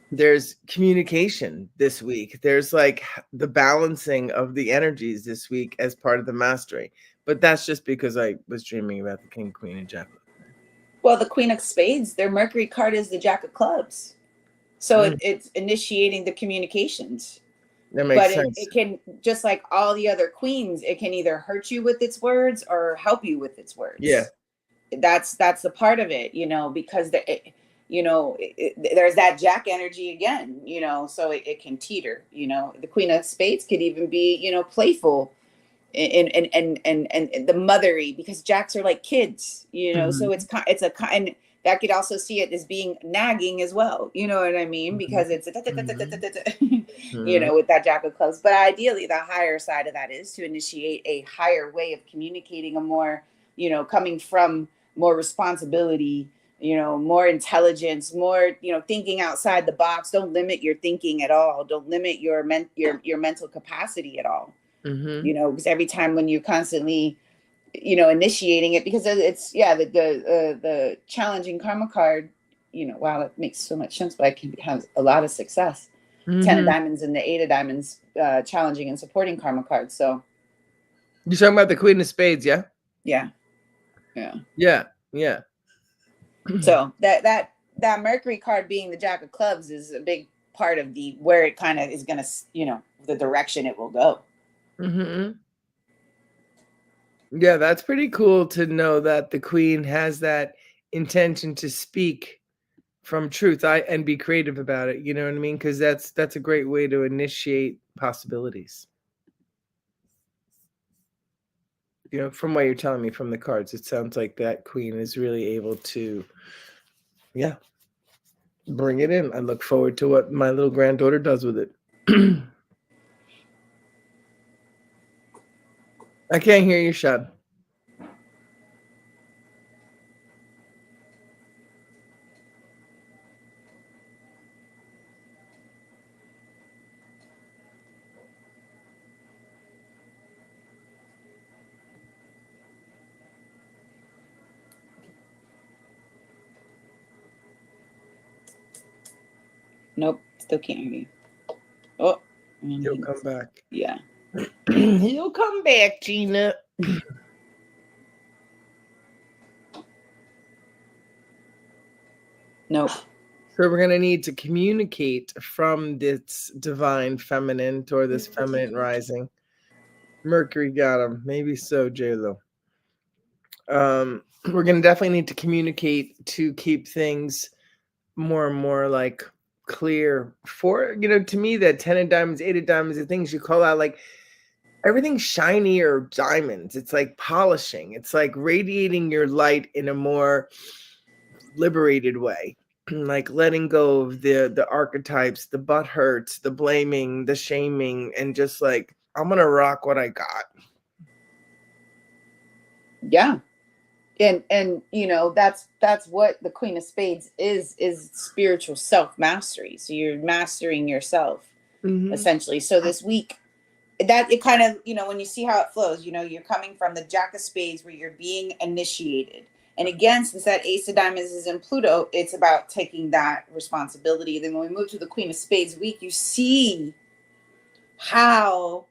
there's communication this week. There's like the balancing of the energies this week as part of the mastery. But that's just because I was dreaming about the king, queen, and jack. Well, the Queen of Spades, their Mercury card is the Jack of Clubs. So it's initiating the communications. That makes But sense. it can, just like all the other queens, it can either hurt you with its words or help you with its words. Yeah. That's the part of it, because there's that jack energy again, so it can teeter. The Queen of Spades could even be, playful and the mothery, because jacks are like kids, so it's a kind that could also see it as being nagging as well, you know what I mean? Because it's with that jack of clubs. But ideally the higher side of that is to initiate a higher way of communicating, a more, coming from more responsibility, more intelligence, more, thinking outside the box. Don't limit your thinking at all. Don't limit your mental capacity at all. Because every time when you're constantly, initiating it, because it's the challenging karma card, wow, that makes so much sense, but I can have a lot of success. 10 of diamonds and the 8 of diamonds, challenging and supporting karma cards. So you're talking about the Queen of Spades, yeah? Yeah. So that Mercury card being the Jack of Clubs is a big part of where it kind of is going to, the direction it will go. Yeah, that's pretty cool to know that the queen has that intention to speak from truth and be creative about it. You know what I mean? Because that's a great way to initiate possibilities. From what you're telling me from the cards, it sounds like that queen is really able to, bring it in. I look forward to what my little granddaughter does with it. I can't hear you, Shad. Nope, still can't hear you. Oh, he'll come back. Yeah. He'll come back, Gina. Nope. So we're going to need to communicate from this divine feminine or this feminine rising. Mercury got him. Maybe so, J-Lo. we're going to definitely need to communicate to keep things more and more like clear for, to me, that 10 of diamonds, 8 of diamonds, the things you call out, like everything's shiny or diamonds. It's like polishing. It's like radiating your light in a more liberated way. Like letting go of the archetypes, the butt hurts, the blaming, the shaming, and just like, I'm going to rock what I got. Yeah. And that's what the Queen of Spades is spiritual self-mastery. So you're mastering yourself, essentially. So this week, that it kind of, when you see how it flows, you're coming from the Jack of Spades where you're being initiated. And again, since that Ace of Diamonds is in Pluto, it's about taking that responsibility. Then when we move to the Queen of Spades week, you see how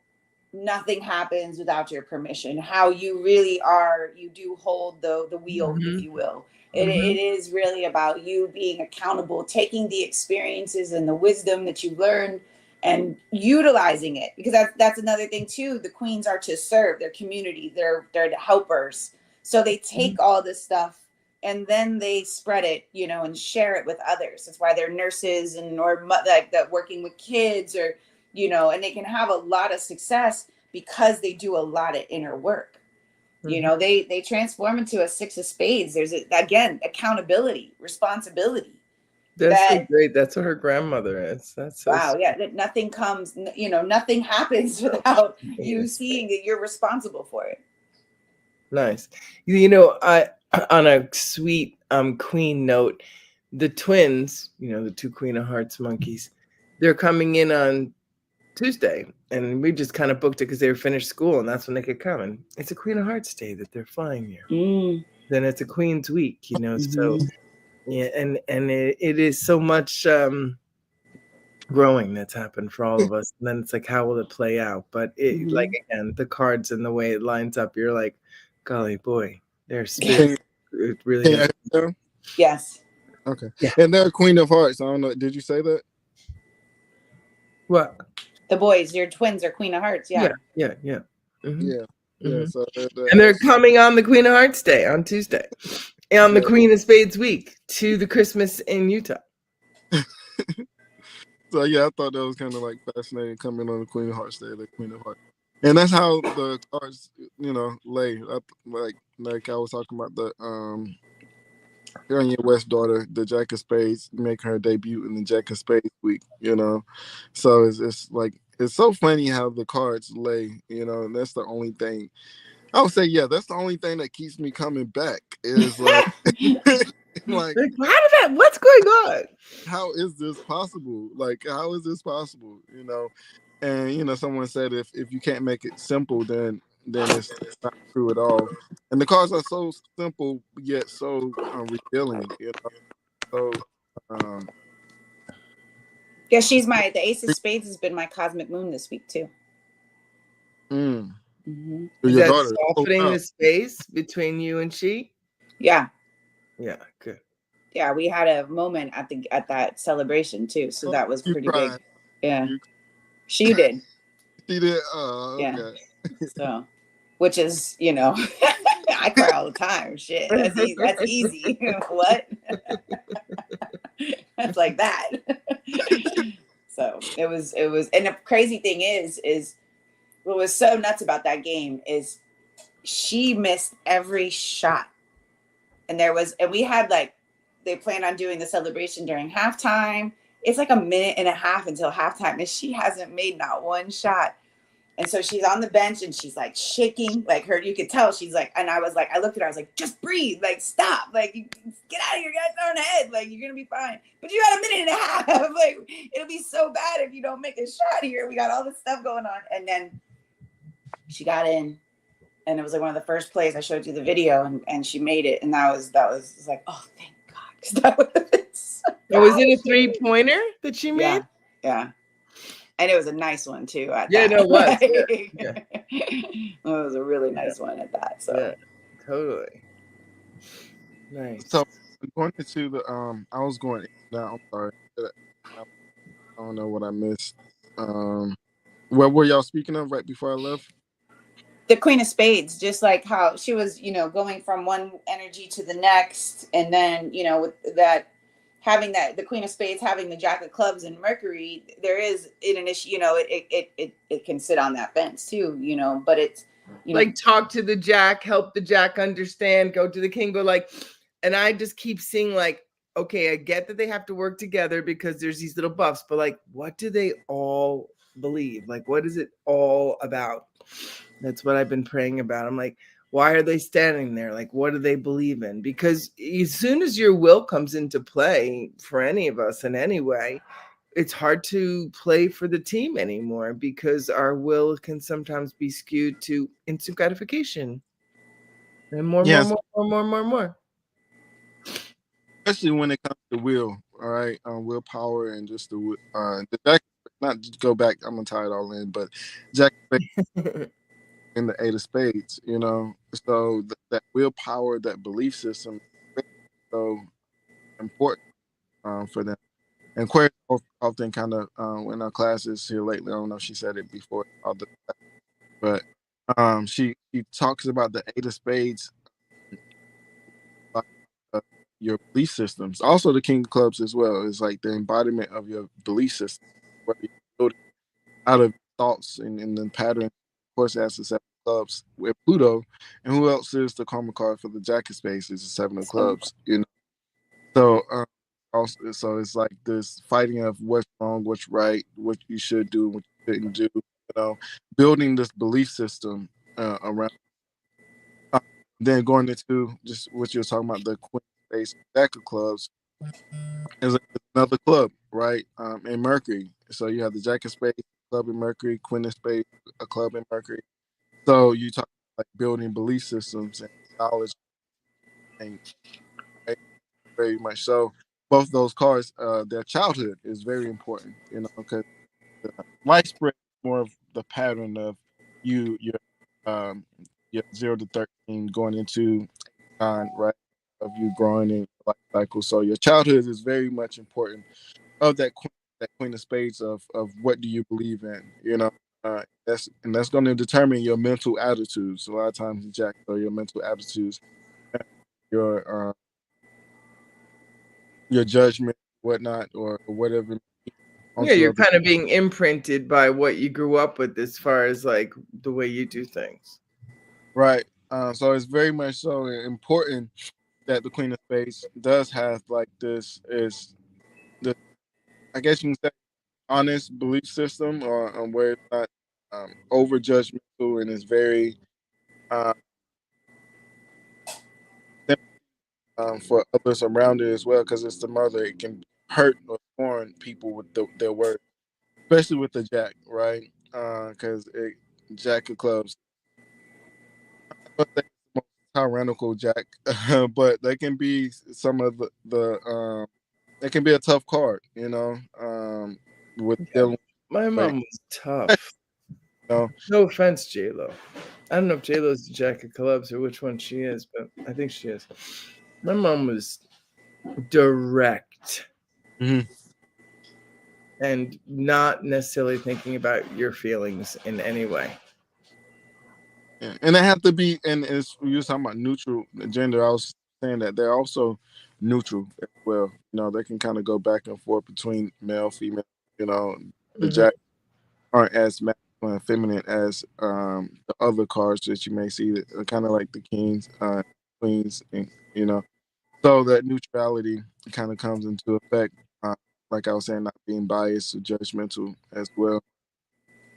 nothing happens without your permission, how you really are, you do hold the wheel, if you will. It is really about you being accountable, taking the experiences and the wisdom that you learned and utilizing it, because that's another thing too. The queens are to serve their community, they're the helpers, so they take all this stuff and then they spread it, and share it with others. That's why they're nurses or like that, working with kids, or and they can have a lot of success because they do a lot of inner work. They transform into a 6 of Spades. There's again, accountability, responsibility. That's so great. That's what her grandmother is. That's so wow. Yeah. That nothing comes, nothing happens without you seeing that you're responsible for it. Nice. I, on a sweet queen note, the twins, the 2 Queen of Hearts monkeys, they're coming in on Tuesday, and we just kind of booked it because they were finished school, and that's when they could come. And it's a Queen of Hearts day that they're flying here. Then it's a Queen's week, so yeah, and it is so much growing that's happened for all of us. And then it's like, how will it play out? But it like, again, the cards and the way it lines up, you're like, golly boy, there's spirit. It really does. Yes. Okay. Yeah. And they're Queen of Hearts. I don't know. Did you say that? What? The boys, your twins are Queen of Hearts. Yeah. Yeah. Yeah. So and they're coming on the Queen of Hearts day on Tuesday, and on the Queen of Spades week to the Christmas in Utah. So yeah, I thought that was kind of like fascinating, coming on the Queen of Hearts day, the Queen of Hearts, and that's how the cards, lay. Like I was talking about the Kanye West daughter, the Jack of Spades, make her debut in the Jack of Spades week. So it's like, it's so funny how the cards lay. And that's the only thing I would say. Yeah, that's the only thing that keeps me coming back is like, like how did that? What's going on? How is this possible? Like, how is this possible? And someone said if you can't make it simple, then it's not true at all. And the cards are so simple yet so revealing. So yeah, the Ace of Spades has been my cosmic moon this week too. Is that daughter softening the space between you and she? Yeah. Yeah, good. Yeah, we had a moment at that celebration too, so that was pretty big. Yeah, she did. She did. Oh, okay. Yeah. So, which is, I cry all the time. Shit, that's easy. That's easy. What? That's like that. So it was, and the crazy thing is what was so nuts about that game is she missed every shot, and we had like, they planned on doing the celebration during halftime. It's like a minute and a half until halftime, and she hasn't made not one shot. And so she's on the bench and she's like shaking, like her, you could tell she's like, and I was like, I looked at her, I was like, just breathe, like stop, like get out of here, get on the head, like you're gonna be fine. But you had a minute and a half, like it'll be so bad if you don't make a shot here. We got all this stuff going on. And then she got in, and it was like one of the first plays. I showed you the video, and she made it, and that was like, oh thank God. That was was it a 3-pointer that she made? Yeah. And it was a nice one too. No, it was. It was a really nice one at that. So yeah, totally nice. So going into the I was going now. I'm sorry, I don't know what I missed. What were y'all speaking of right before I left? the Queen of Spades, just like how she was, going from one energy to the next, and then with that, having that the Queen of Spades having the Jack of Clubs and Mercury, there is an issue. It can sit on that fence too. But it's like talk to the Jack, help the Jack understand, go to the King, go like, and I just keep seeing like, okay, I get that they have to work together because there's these little buffs, but like, what do they all believe? Like, what is it all about? That's what I've been praying about. I'm like, why are they standing there? Like, what do they believe in? Because as soon as your will comes into play for any of us in any way, it's hard to play for the team anymore because our will can sometimes be skewed to instant gratification. And more. Especially when it comes to will, all right, willpower and just the Jack. Not to go back, I'm gonna tie it all in, but Jack in the Eight of Spades, so that willpower, that belief system, is so important for them. And Aquarius often kind of in our classes here lately, I don't know if she said it before, but she talks about the Eight of Spades, like, your belief systems. Also, the King of Clubs as well is like the embodiment of your belief system, where you build it out of thoughts and then patterns. Of course, it has the Seven of Clubs with Pluto, and who else is the karma card for the Jack of Spades is the Seven of Clubs. So also, so it's like this fighting of what's wrong, what's right, what you should do, what you shouldn't do. Building this belief system around. Then going into just what you were talking about, the Queen of Spades, Jack of Clubs is another club, right? In Mercury. So you have the Jack of Spades club in Mercury, Queen of Spades a club in Mercury. So you talk like building belief systems and knowledge, and very much so. Both those cards, their childhood is very important, because the life spread is more of the pattern of your um your 0 to 13 going into time, right? Of you growing in life cycle. So your childhood is very much important of that Queen of Spades of what do you believe in, that's going to determine your mental attitudes. A lot of times, Jack, so your mental attitudes, your your judgment, whatnot, or whatever. Yeah, you're kind of being imprinted by what you grew up with as far as like the way you do things. Right. So it's very much so important that the Queen of Spades does have like this is the, I guess you can say, honest belief system, or where it's not over judgmental and it's very uh, for others around it as well, because it's the mother. It can hurt or scorn people with their words, especially with the Jack, right? Because Jack of Clubs, but they the most tyrannical Jack, but they can be some of the it can be a tough card, with dealing. My mom was tough. No offense, J-Lo. I don't know if J-Lo's the Jack of Clubs or which one she is, but I think she is. My mom was direct. Mm-hmm. And not necessarily thinking about your feelings in any way. Yeah. And they have to be, and it's, you were talking about neutral gender. I was saying that they're also neutral as well. They can kind of go back and forth between male, female. The Jack aren't as masculine and feminine as the other cards that you may see, that are kind of like the kings, queens, and so that neutrality kind of comes into effect. Like I was saying, not being biased or judgmental as well.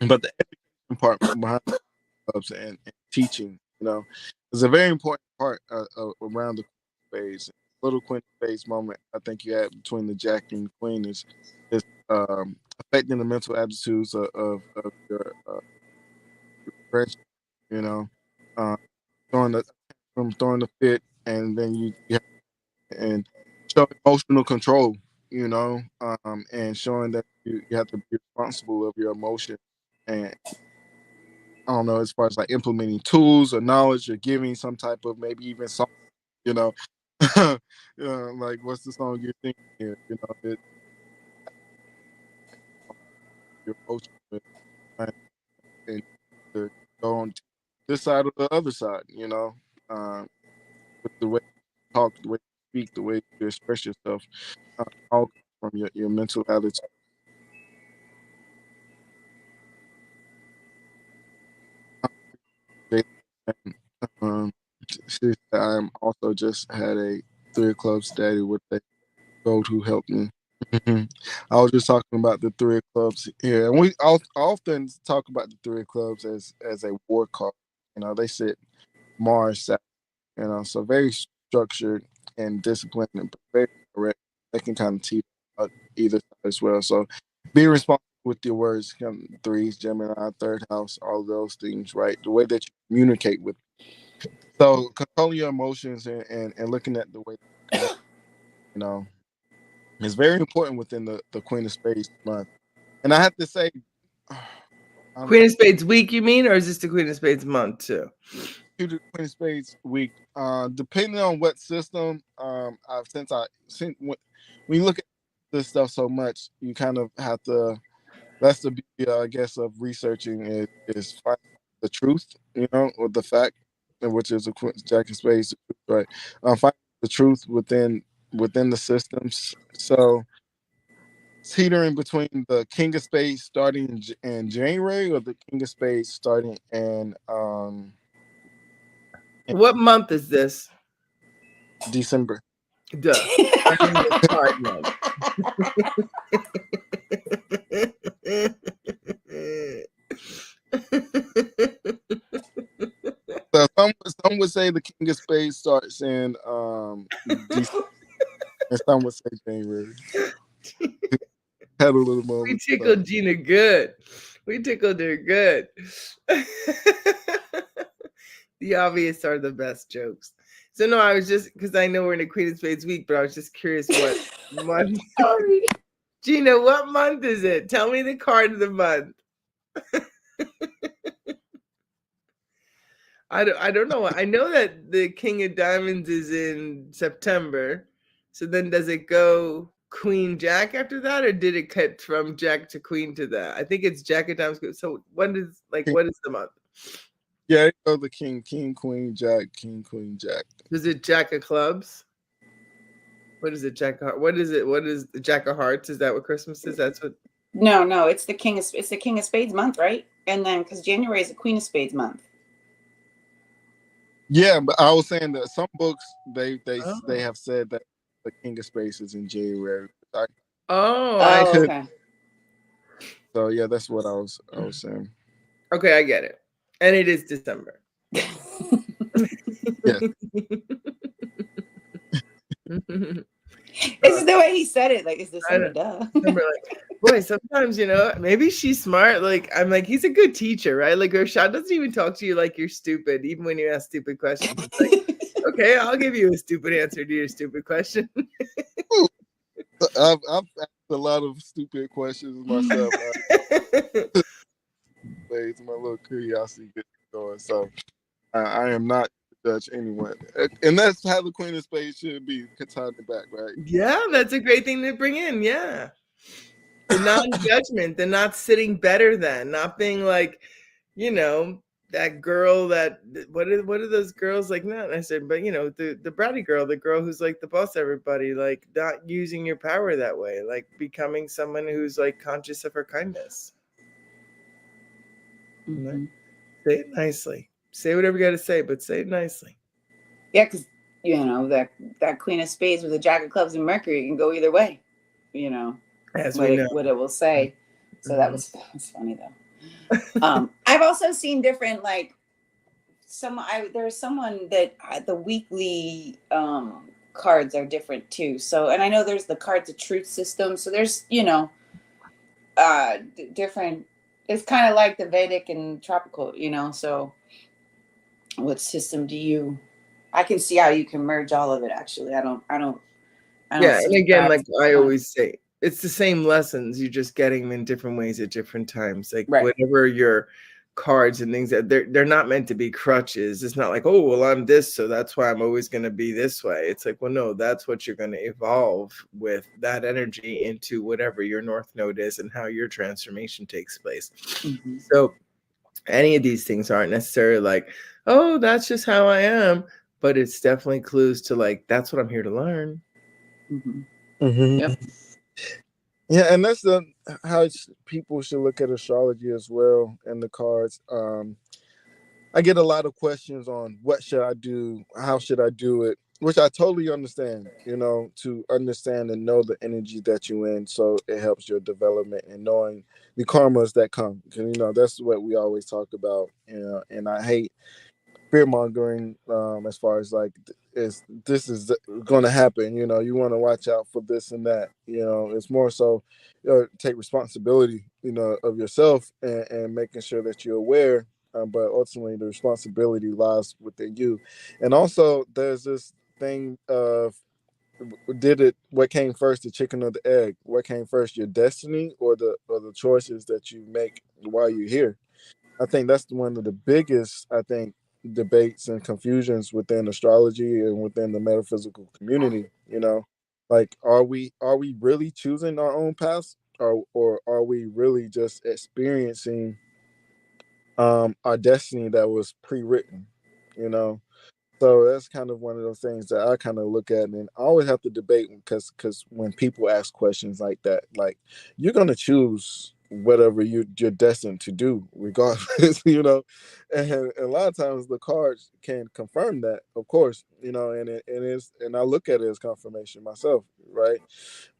But the education part behind clubs and teaching, is a very important part around the phase. Little Queen phase moment I think you had between the Jack and the Queen is affecting the mental attitudes of your friends, you know, uh, throwing the fit, and then you have, and show emotional control, and showing that you have to be responsible of your emotions, and I don't know, as far as like implementing tools or knowledge or giving some type of maybe even song, you know, like what's the song you're thinking here, your emotions with, and to go on. this side or the other side, you know, with the way you talk, the way you speak, the way you express yourself, all from your mental attitude. Um, I'm also just had a 3 of clubs daddy with a gold who helped me. I was just talking about the 3 of clubs here, and we often talk about the 3 of clubs as a war card. You know, they sit Mars, Saturn, you know, so very structured and disciplined, and very correct. They can kind of teach either side as well. So be responsible with your words. Threes, Gemini, third house, all those things, right? The way that you communicate with. So controlling your emotions and looking at the way you connect, you know, is very important within the Queen of Spades month. And I have to say, Queen of Spades week, you mean, or is this the Queen of Spades month too? to the Queen of Spades week, depending on what system, since when you look at this stuff so much, you kind of have to. That's the beauty, I guess, of researching is finding the truth, you know, or the fact, which is a Jack of Spades, right? Finding the truth within the systems. So it's teetering between the King of Spades starting in January or the King of Spades starting in What month is this? December. Duh. I mean the card month. So some would say the King of Spades starts in December, and some would say January. Had a little moment. We tickled Gina good. We tickled her good. The obvious are the best jokes. So no, I was just, because I know we're in a Queen of Spades week, but I was just curious what month. Sorry. Gina, what month is it? Tell me the card of the month. I don't know. I know that the King of Diamonds is in September. So then does it go Queen Jack after that, or did it cut from Jack to Queen to that? I think it's Jack of Diamonds. So what is the month? Yeah, it goes the King, Queen, Jack, King, Queen, Jack. Is it Jack of Clubs? What is it, Jack of What is it? What is the Jack of Hearts? Is that what Christmas is? That's what. No, it's the King of Spades month, right? And then because January is the Queen of Spades month. Yeah, but I was saying that some books they have said that the King of Spades is in January. Okay. So yeah, that's what I was saying. Okay, I get it, and it is December. Yeah. It's the way he said it. Like, it's December, duh. Remember, like, boy, sometimes, you know, maybe she's smart. Like, I'm like, he's a good teacher, right? Like, Rashad doesn't even talk to you like you're stupid, even when you ask stupid questions. It's like, okay, I'll give you a stupid answer to your stupid question. I've asked a lot of stupid questions myself. It's my little curiosity gets going. So I am not to judge anyone, and that's how the Queen of Spades should be. Katana back, right? Yeah, that's a great thing to bring in. Yeah, the non-judgment, the not sitting better than, not being like, you know, that girl that what are those girls like? Not necessarily, but you know, the bratty girl, the girl who's like the boss of everybody, like not using your power that way, like becoming someone who's like conscious of her kindness. Mm-hmm. Say it nicely. Say whatever you got to say, but say it nicely. Yeah, because you know that Queen of Spades with the Jack of Clubs and Mercury can go either way. You know, As what we know. it will say. So that was funny though. I've also seen different like there's someone that the weekly cards are different too. So, and I know there's the Cards of Truth system. So there's, you know, different. It's kind of like the Vedic and tropical, you know. So, what system do you? I can see how you can merge all of it. Actually, I don't. Yeah, and again, like I always say, it's the same lessons. You're just getting them in different ways at different times. Like whatever your cards and things that they're not meant to be crutches. It's not like, oh, well, I'm this, so that's why I'm always going to be this way. It's like, well, no, that's what you're going to evolve with that energy into whatever your North Node is and how your transformation takes place. Mm-hmm. So any of these things aren't necessarily like, oh, that's just how I am, but it's definitely clues to like, that's what I'm here to learn. Yep. Yeah, and that's how people should look at astrology as well, and the cards. I get a lot of questions on what should I do, how should I do it, which I totally understand. To understand and know the energy that you're in, so it helps your development and knowing the karmas that come. Because that's what we always talk about. And I hate fear mongering, as far as like this is going to happen. You want to watch out for this and that. It's more so take responsibility of yourself, and making sure that you're aware, but ultimately the responsibility lies within you. And also there's this thing of, what came first, the chicken or the egg? What came first, your destiny or the choices that you make while you're here? I think that's one of the biggest, debates and confusions within astrology and within the metaphysical community. Like, are we really choosing our own paths, or are we really just experiencing our destiny that was pre-written? You know, so that's kind of one of those things that I kind of look at, and I always have to debate, because when people ask questions like that, like, you're gonna choose whatever you're destined to do, regardless. And a lot of times the cards can confirm that, of course. And I look at it as confirmation myself, right?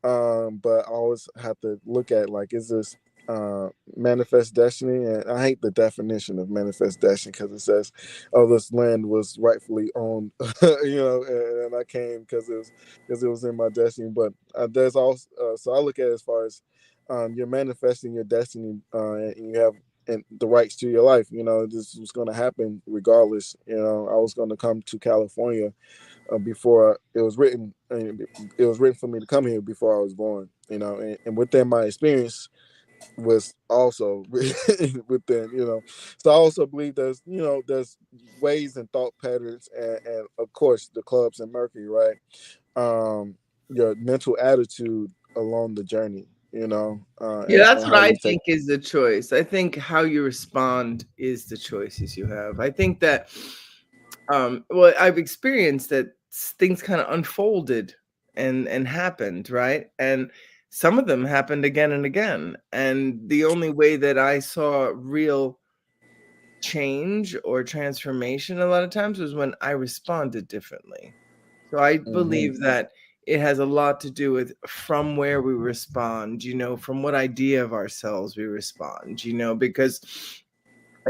But I always have to look at, like, is this manifest destiny? And I hate the definition of manifest destiny, because it says, oh, this land was rightfully owned, and I came because it was in my destiny. But there's also, so I look at it as far as, you're manifesting your destiny, and you have and the rights to your life. This was going to happen regardless. I was going to come to California before it was written. And it was written for me to come here before I was born. And within my experience was also within. So I also believe there's ways and thought patterns, and of course the clubs and Mercury, right? Your mental attitude along the journey. Yeah, that's And what how I you take. think is the choice. I think how you respond is the choices you have. I think that, well, I've experienced that things kind of unfolded and happened, right? And some of them happened again and again. And the only way that I saw real change or transformation a lot of times was when I responded differently. So I believe that it has a lot to do with from where we respond, from what idea of ourselves we respond, because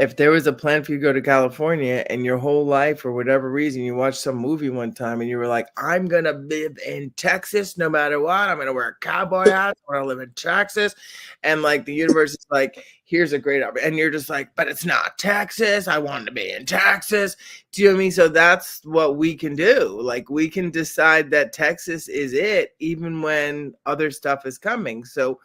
if there was a plan for you to go to California and your whole life, for whatever reason, you watched some movie one time and you were like, I'm going to live in Texas no matter what. I'm going to wear a cowboy hat. I want to live in Texas. And like the universe is like, here's a great opportunity. And you're just like, but it's not Texas. I want to be in Texas. Do you know what I mean? So that's what we can do. Like, we can decide that Texas is it, even when other stuff is coming. So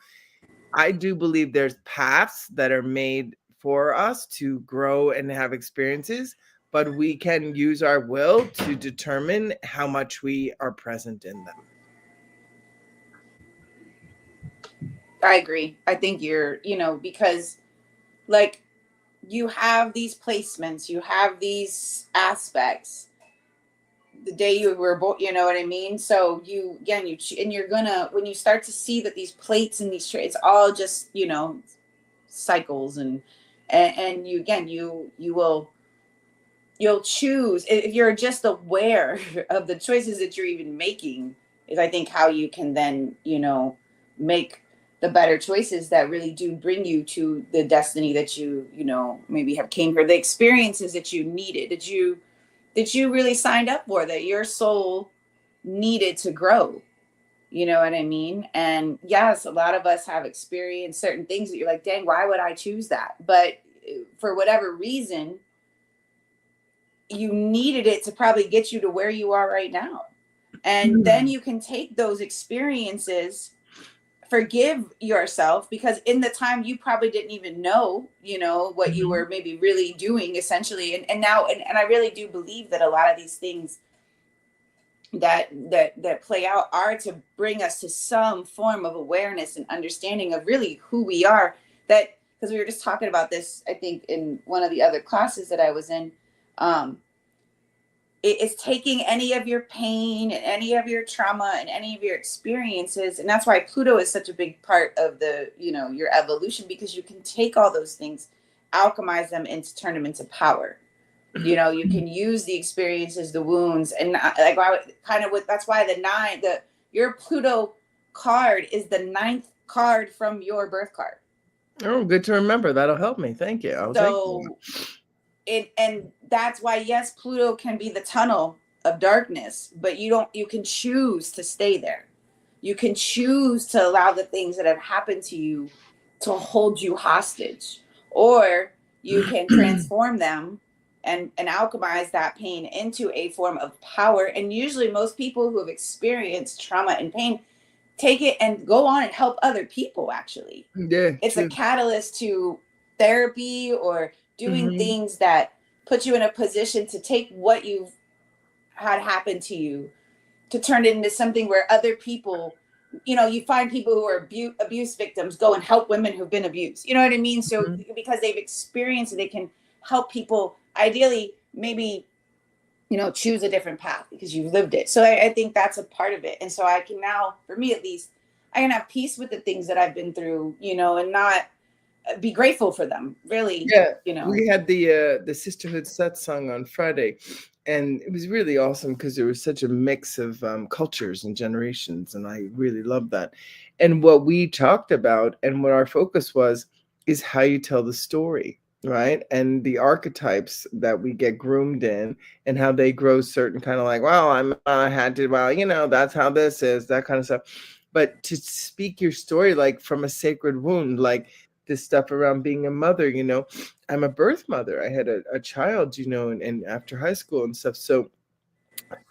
I do believe there's paths that are made for us to grow and have experiences, but we can use our will to determine how much we are present in them. I agree. I think you're, because like you have these placements, you have these aspects the day you were born, you know what I mean? So you, again, and you're gonna, when you start to see that these plates and these traits, all just, cycles, and you, again, you'll choose, if you're just aware of the choices that you're even making, is I think how you can then, make the better choices that really do bring you to the destiny that you, maybe have came for, the experiences that you needed, that you really signed up for, that your soul needed to grow. You know what I mean? And yes, a lot of us have experienced certain things that you're like, dang, why would I choose that? But for whatever reason, you needed it to probably get you to where you are right now. And then you can take those experiences, forgive yourself, because in the time you probably didn't even know, what you were maybe really doing essentially. And now, and I really do believe that a lot of these things that play out are to bring us to some form of awareness and understanding of really who we are, that because we were just talking about this, I think, in one of the other classes that I was in. It's taking any of your pain and any of your trauma and any of your experiences. And that's why Pluto is such a big part of the, your evolution, because you can take all those things, alchemize them, and turn them into power. You can use the experiences, the wounds, and like that's why your Pluto card is the 9th card from your birth card. Oh, good to remember. That'll help me. Thank you. And that's why, yes, Pluto can be the tunnel of darkness, but you can choose to stay there. You can choose to allow the things that have happened to you to hold you hostage, or you can transform them and alchemize that pain into a form of power. And usually most people who have experienced trauma and pain take it and go on and help other people, actually. Yeah, it's a catalyst to therapy or doing things that put you in a position to take what you've had happen to you to turn it into something where other people, you find people who are abuse victims go and help women who've been abused. You know what I mean? So because they've experienced it, they can help people, ideally, maybe, choose a different path because you've lived it. So I think that's a part of it. And so I can now, for me at least, I can have peace with the things that I've been through, and not be grateful for them, really. Yeah, we had the Sisterhood Satsang on Friday, and it was really awesome because there was such a mix of cultures and generations, and I really loved that. And what we talked about and what our focus was is how you tell the story, right? And the archetypes that we get groomed in, and how they grow certain kind of like, well, I had to, that's how this is, that kind of stuff. But to speak your story like from a sacred wound, like this stuff around being a mother, I'm a birth mother. I had a child, and after high school and stuff. So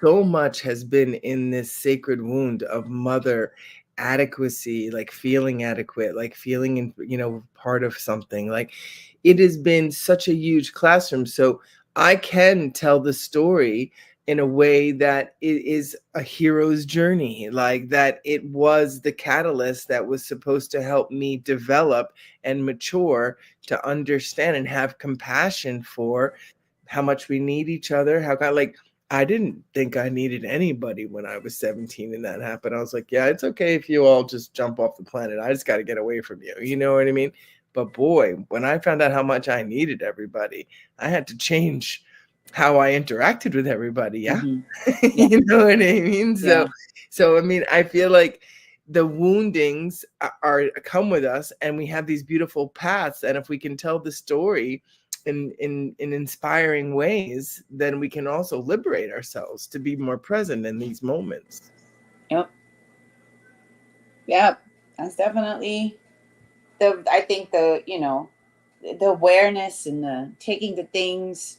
much has been in this sacred wound of mother adequacy, like feeling adequate, like feeling, part of something. Like it has been such a huge classroom. So I can tell the story in a way that it is a hero's journey, like that it was the catalyst that was supposed to help me develop and mature to understand and have compassion for how much we need each other. I didn't think I needed anybody when I was 17 and that happened. I was like, yeah, it's okay if you all just jump off the planet. I just got to get away from you. You know what I mean? But boy, when I found out how much I needed everybody, I had to change how I interacted with everybody. Yeah. Yeah. You know what I mean? So, I mean, I feel like the woundings are come with us, and we have these beautiful paths. And if we can tell the story in inspiring ways, then we can also liberate ourselves to be more present in these moments. Yep. That's definitely I think the awareness and the taking the things,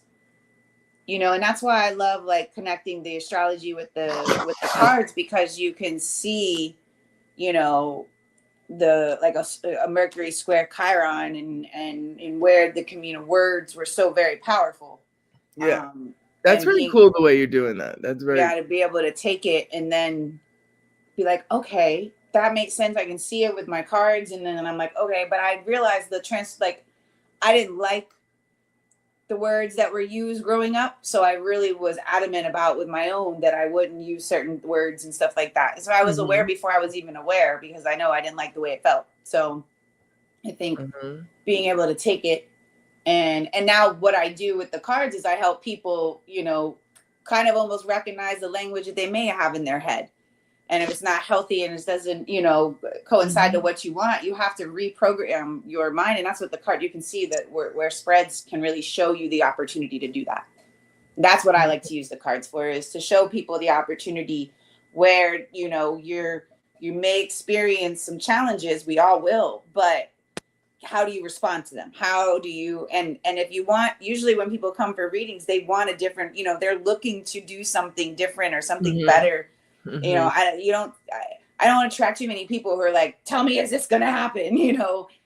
and that's why I love like connecting the astrology with the cards, because you can see, the like a Mercury square Chiron and where the communal words were so very powerful. Yeah. That's really cool the way you're doing that. That's very to be able to take it and then be like, okay, that makes sense. I can see it with my cards, and then I'm like, okay, but I realized I didn't like the words that were used growing up, so I really was adamant about with my own that I wouldn't use certain words and stuff like that. So I was aware before I was even aware, because I know I didn't like the way it felt. So I think being able to take it and now what I do with the cards is I help people, kind of almost recognize the language that they may have in their head. And if it's not healthy and it doesn't, coincide to what you want, you have to reprogram your mind. And that's what the card, you can see that where spreads can really show you the opportunity to do that. That's what I like to use the cards for, is to show people the opportunity where, you may experience some challenges. We all will, but how do you respond to them? How do you, and if you want, usually when people come for readings, they want a different, they're looking to do something different or something better. I don't attract too many people who are like, tell me, is this going to happen?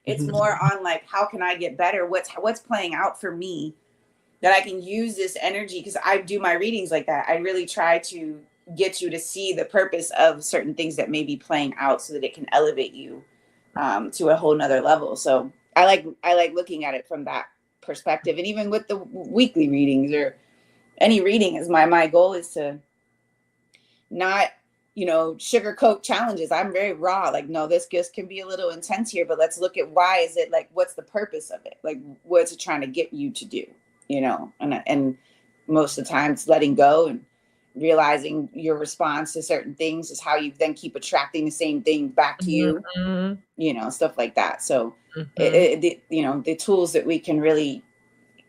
It's more on like, how can I get better? What's playing out for me that I can use this energy? Because I do my readings like that. I really try to get you to see the purpose of certain things that may be playing out so that it can elevate you to a whole nother level. So I like looking at it from that perspective. And even with the weekly readings or any reading, is my goal is to not, you know, sugarcoat challenges. I'm very raw. Like, no, this just can be a little intense here, but let's look at why is it, like, what's the purpose of it? Like, what's it trying to get you to do? You know, and most of the time it's letting go and realizing your response to certain things is how you then keep attracting the same thing back to you, you know, stuff like that. So, you know, the tools that we can really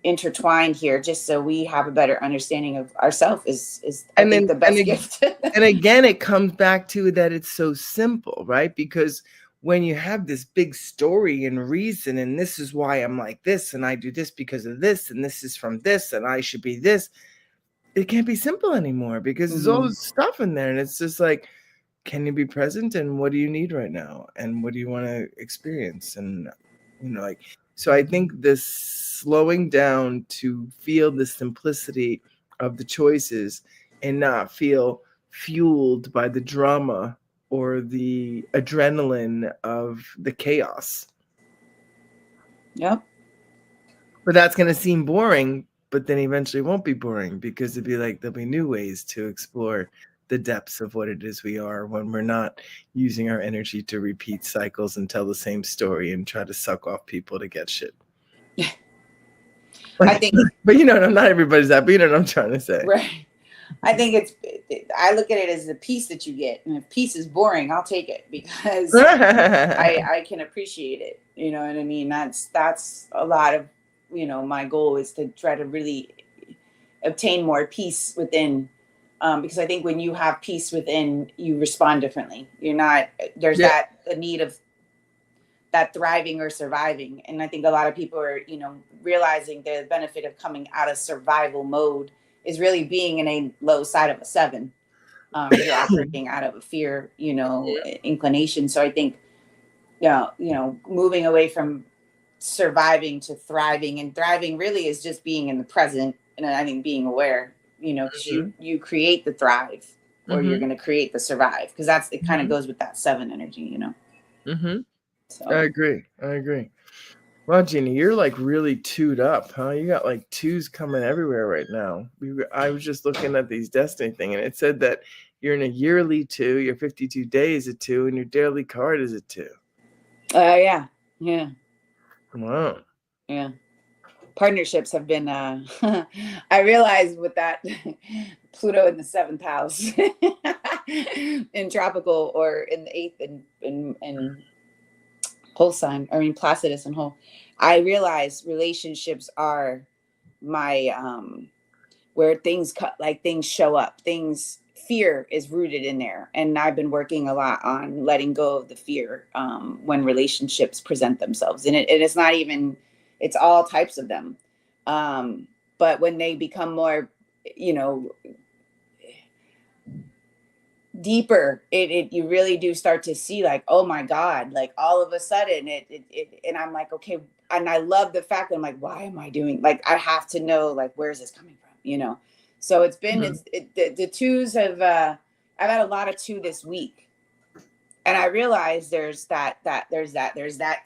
intertwine here, just so we have a better understanding of ourselves, is I think the best gift. And again, it comes back to that it's so simple, right? Because when you have this big story and reason, and this is why I'm like this, and I do this because of this, and this is from this, and I should be this, it can't be simple anymore because there's all this stuff in there. And it's just like, can you be present? And what do you need right now? And what do you want to experience? And, you know, like, so I think this slowing down to feel the simplicity of the choices and not feel fueled by the drama or the adrenaline of the chaos. Yep. But that's going to seem boring, but then eventually won't be boring because it'd be like, there'll be new ways to explore the depths of what it is we are when we're not using our energy to repeat cycles and tell the same story and try to suck off people to get shit. I think, but you know, not everybody's that, but you know what I'm trying to say. Right. I think I look at it as the peace that you get. And if peace is boring, I'll take it because I can appreciate it. You know what I mean? That's a lot of, you know, my goal is to try to really obtain more peace within. Because I think when you have peace within, you respond differently. You're not, there's that the need of that thriving or surviving. And I think a lot of people are, you know, realizing the benefit of coming out of survival mode is really being in a low side of a 7. You're operating out of a fear, you know, inclination. So I think, you know, moving away from surviving to thriving, and thriving really is just being in the present. And I think being aware, you know, because you create the thrive, or you're going to create the survive, because it kind of goes with that 7 energy, you know. So. I agree. Well, Gina, you're like really 2'd up, huh? You got like 2s coming everywhere right now. I was just looking at these Destiny thing, and it said that you're in a yearly 2, your 52 days a 2, and your daily card is a 2. Yeah. Wow. Yeah. Partnerships have been, I realized with that Pluto in the 7th house in tropical, or in the 8th and whole sign, I mean Placidus and whole, I realized relationships are my where things things show up, fear is rooted in there, and I've been working a lot on letting go of the fear when relationships present themselves, and it's not even, it's all types of them, but when they become more, you know, deeper, you really do start to see, like, oh my God, like all of a sudden and I'm like, okay, and I love the fact that I'm like, why am I doing, like, I have to know, like, where's this coming from, you know? So it's been the 2s have I've had a lot of 2 this week, and I realized there's that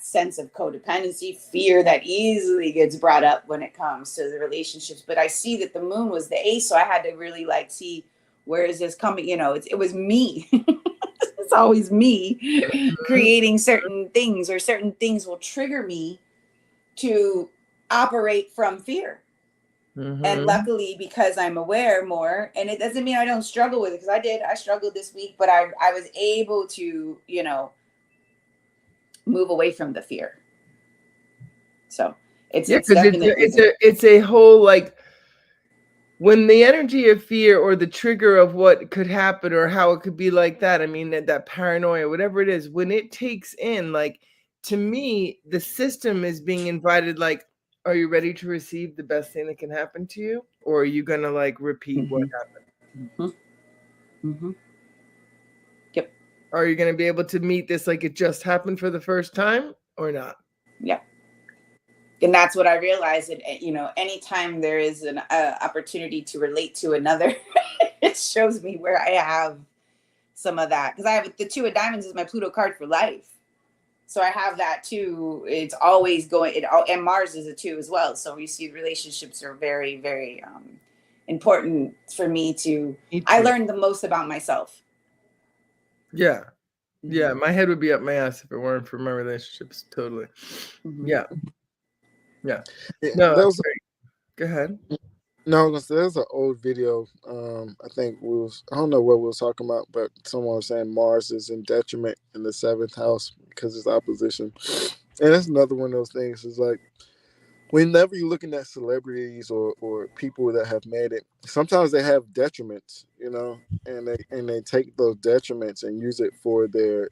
sense of codependency, fear that easily gets brought up when it comes to the relationships. But I see that the moon was the ace, so I had to really like see, where is this coming? You know, it was me. It's always me creating certain things, or certain things will trigger me to operate from fear. And luckily, because I'm aware more, and it doesn't mean I don't struggle with it, because I struggled this week, but I was able to, you know, move away from the fear. So it's definitely, it's a whole, like, when the energy of fear or the trigger of what could happen or how it could be like that, I mean, that paranoia, whatever it is, when it takes in, like, to me, the system is being invited, like, are you ready to receive the best thing that can happen to you? Or are you going to, like, repeat what happened? Yep. Are you going to be able to meet this like it just happened for the first time or not? Yeah. And that's what I realized, that, you know, anytime there is an opportunity to relate to another, it shows me where I have some of that. Because I have the 2 of diamonds is my Pluto card for life. So I have that too. It's always going, and Mars is a 2 as well. So you see relationships are very, very important for me to, I learned the most about myself. Yeah. Yeah. My head would be up my ass if it weren't for my relationships. Totally. Yeah. Yeah. No, that's great. Go ahead. No, there's an old video. I think I don't know what we was talking about, but someone was saying Mars is in detriment in the 7th house because it's opposition. And that's another one of those things. Is like, whenever you're looking at celebrities or people that have made it, sometimes they have detriments, and they take those detriments and use it for their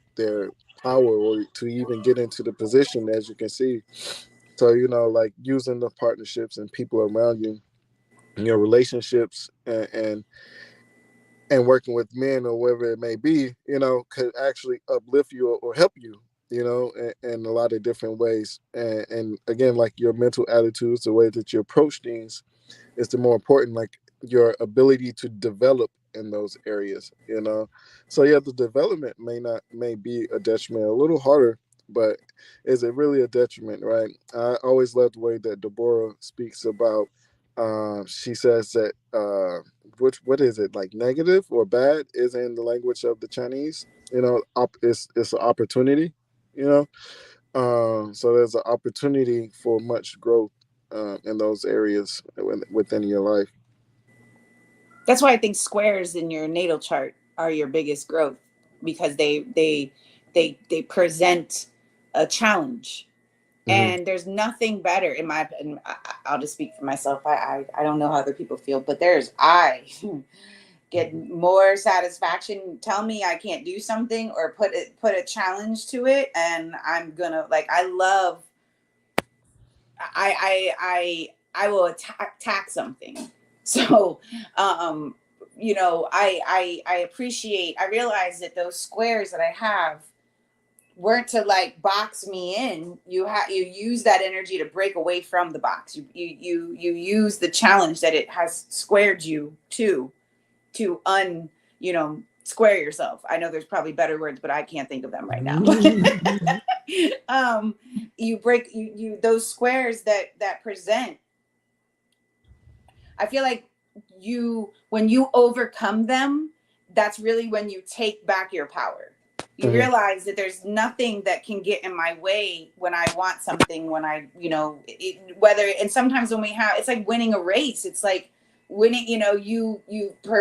power or to even get into the position, as you can see. So, like using the partnerships and people around you, your relationships and working with men or whatever it may be, could actually uplift you or help you, in a lot of different ways. And again, like your mental attitudes, the way that you approach things is the more important, like your ability to develop in those areas, So yeah, the development may be a detriment, a little harder, but is it really a detriment, right? I always love the way that Deborah speaks about, she says that what is it, like negative or bad is in the language of the Chinese, it's an opportunity, so there's an opportunity for much growth in those areas within your life. That's why I think squares in your natal chart are your biggest growth, because they present a challenge. And there's nothing better in my opinion. I'll just speak for myself. I don't know how other people feel, but I get more satisfaction. Tell me I can't do something or put a challenge to it, and I'm gonna, like, I love. I will attack something. So, I appreciate. I realize that those squares that I have weren't to like box me in. You use that energy to break away from the box. You use the challenge that it has squared you to square yourself. I know there's probably better words, but I can't think of them right now. You break those squares that present. I feel like when you overcome them, that's really when you take back your power. You realize that there's nothing that can get in my way when I want something, when I, and sometimes when it's like winning a race. It's like winning, you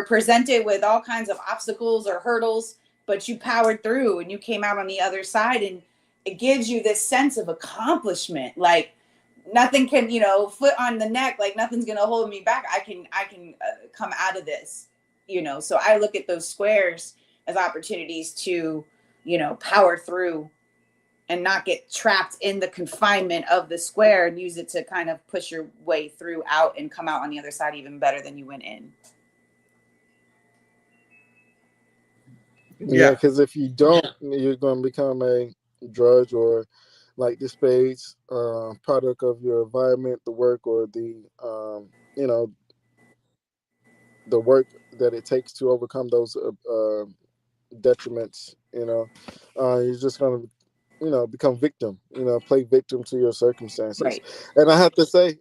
presented with all kinds of obstacles or hurdles, but you powered through and you came out on the other side, and it gives you this sense of accomplishment. Like nothing can, foot on the neck, like nothing's going to hold me back. I can come out of this, so I look at those squares as opportunities to, power through and not get trapped in the confinement of the square, and use it to kind of push your way through out and come out on the other side even better than you went in. Yeah, because if you don't, you're going to become a drudge, or like the Spades, product of your environment, the work, or the the work that it takes to overcome those detriments. You're just going to become victim, play victim to your circumstances. Right. And I have to say,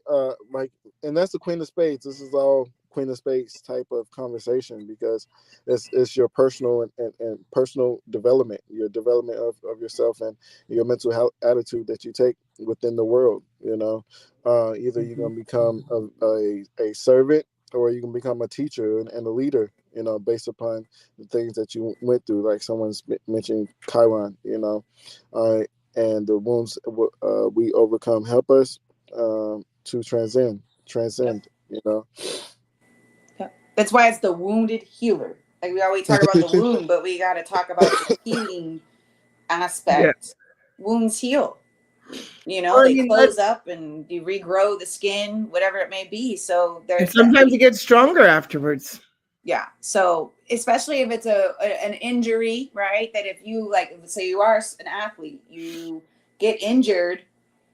and that's the Queen of Spades. This is all Queen of Spades type of conversation, because it's your personal and personal development, your development of yourself and your mental health attitude that you take within the world. Either you're going to become a servant, or you can become a teacher and a leader, based upon the things that you went through. Like someone's mentioned Chiron, and the wounds we overcome help us to transcend. That's why it's the wounded healer. Like we always talk about the wound, but we got to talk about the healing aspect. Wounds heal. They close up and you regrow the skin, whatever it may be. So sometimes it gets stronger afterwards. Yeah. So especially if it's an injury, right? That if you so you are an athlete, you get injured,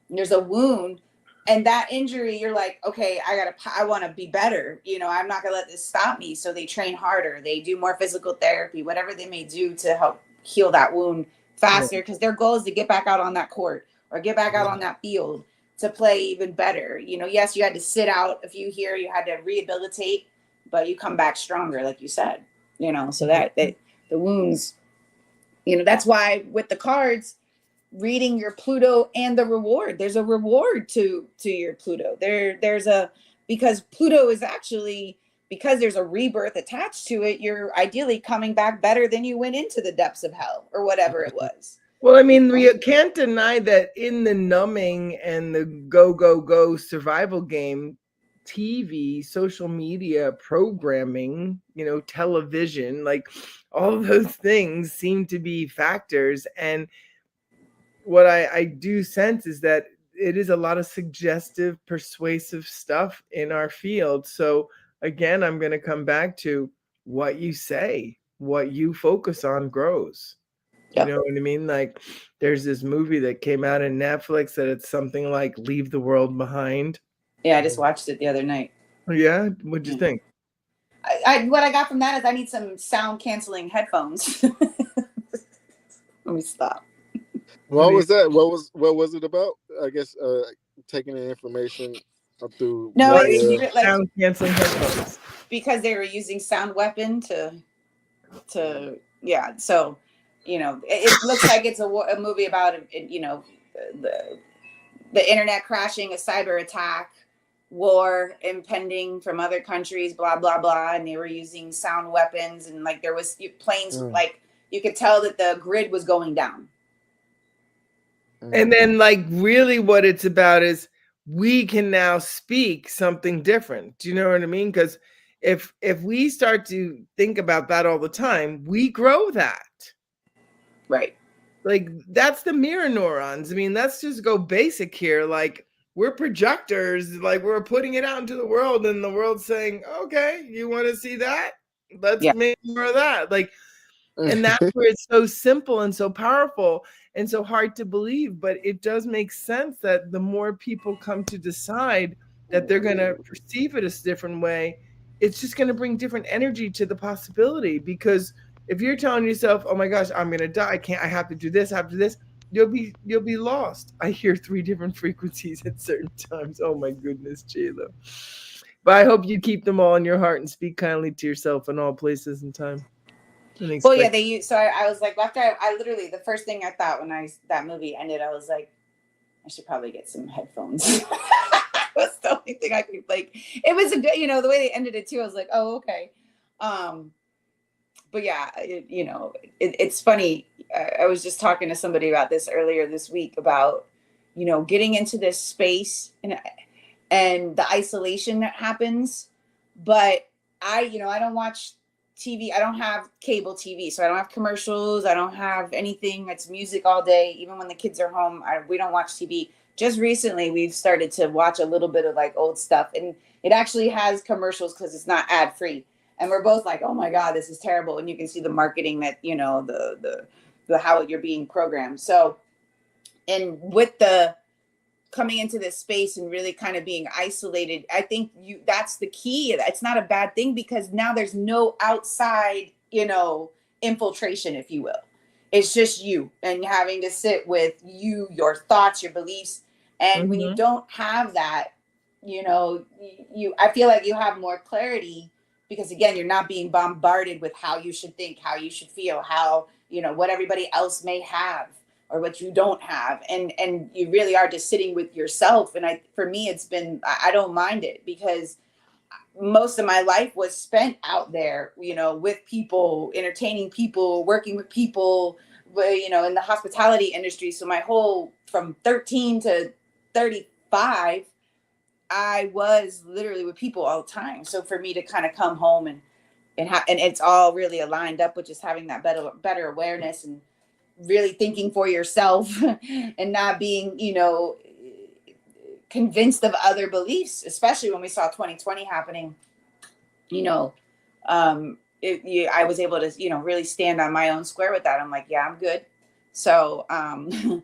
and there's a wound, and that injury, you're like, okay, I want to be better. I'm not gonna let this stop me. So they train harder. They do more physical therapy, whatever they may do to help heal that wound faster, because their goal is to get back out on that court or get back out on that field to play even better. You know, yes, you had to sit out a few here, you had to rehabilitate, but you come back stronger, like you said, you know, so that the wounds, you know, that's why with the cards, reading your Pluto and the reward, there's a reward to your Pluto. There's a, because Pluto is actually, because there's a rebirth attached to it, you're ideally coming back better than you went into the depths of hell or whatever it was. Well, I mean, we can't deny that in the numbing and the go survival game, TV, social media, programming, you know, television, like all of those things seem to be factors. And what I do sense is that it is a lot of suggestive, persuasive stuff in our field. So again, I'm going to come back to what you say, what you focus on grows. You know what I mean? Like there's this movie that came out in Netflix that it's something like Leave the World Behind. Yeah, I just watched it the other night. Yeah? What'd you think? What I got from that is I need some sound canceling headphones. Let me stop. What was that? What was it about? I guess taking the information up through. No, it's like sound canceling headphones because they were using sound weapon to yeah. So, you know, it looks like it's a movie about, you know, the internet crashing, a cyber attack, war impending from other countries, blah blah blah, and they were using sound weapons, and like there was planes, like you could tell that the grid was going down. And then like really what it's about is we can now speak something different. Do you know what I mean? Because if we start to think about that all the time, we grow that. Right. Like that's the mirror neurons. I mean, let's just go basic here. Like we're projectors, like we're putting it out into the world and the world's saying, okay, you want to see that? Let's make more of that. Like, and that's where it's so simple and so powerful and so hard to believe. But it does make sense that the more people come to decide that they're going to perceive it a different way, it's just going to bring different energy to the possibility. Because if you're telling yourself, oh my gosh, I'm going to die, I have to do this, I have to do this, you'll be lost. I hear 3 different frequencies at certain times. Oh my goodness, Jayla. But I hope you keep them all in your heart and speak kindly to yourself in all places and time. Well, yeah, they use. So I was like, after I literally, the first thing I thought when that movie ended, I was like, I should probably get some headphones. That's the only thing I could, like. It was a good, you know, the way they ended it too. I was like, oh, okay. But yeah, it's funny. I was just talking to somebody about this earlier this week about, you know, getting into this space and the isolation that happens. But I don't watch TV. I don't have cable TV, so I don't have commercials. I don't have anything. It's music all day. Even when the kids are home, we don't watch TV. Just recently, we've started to watch a little bit of like old stuff, and it actually has commercials because it's not ad free. And we're both like, oh my God, this is terrible. And you can see the marketing that, you know, the how you're being programmed. So, and with the coming into this space and really kind of being isolated, I think that's the key. It's not a bad thing because now there's no outside, you know, infiltration, if you will. It's just you and having to sit with you, your thoughts, your beliefs. And when you don't have that, you know, I feel like you have more clarity because again, you're not being bombarded with how you should think, how you should feel, how, you know, what everybody else may have or what you don't have. And you really are just sitting with yourself. And for me, it's been, I don't mind it because most of my life was spent out there, you know, with people, entertaining people, working with people, you know, in the hospitality industry. So my whole, from 13 to 35, I was literally with people all the time. So for me to kind of come home and it's all really aligned up with just having that better awareness and really thinking for yourself and not being, you know, convinced of other beliefs, especially when we saw 2020 happening, you know, I was able to, you know, really stand on my own square with that. I'm like, yeah, I'm good. So, and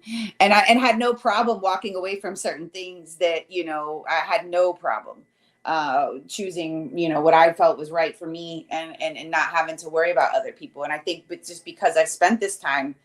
had no problem walking away from certain things that, you know, I had no problem choosing, you know, what I felt was right for me and not having to worry about other people. And I think just because I've spent this time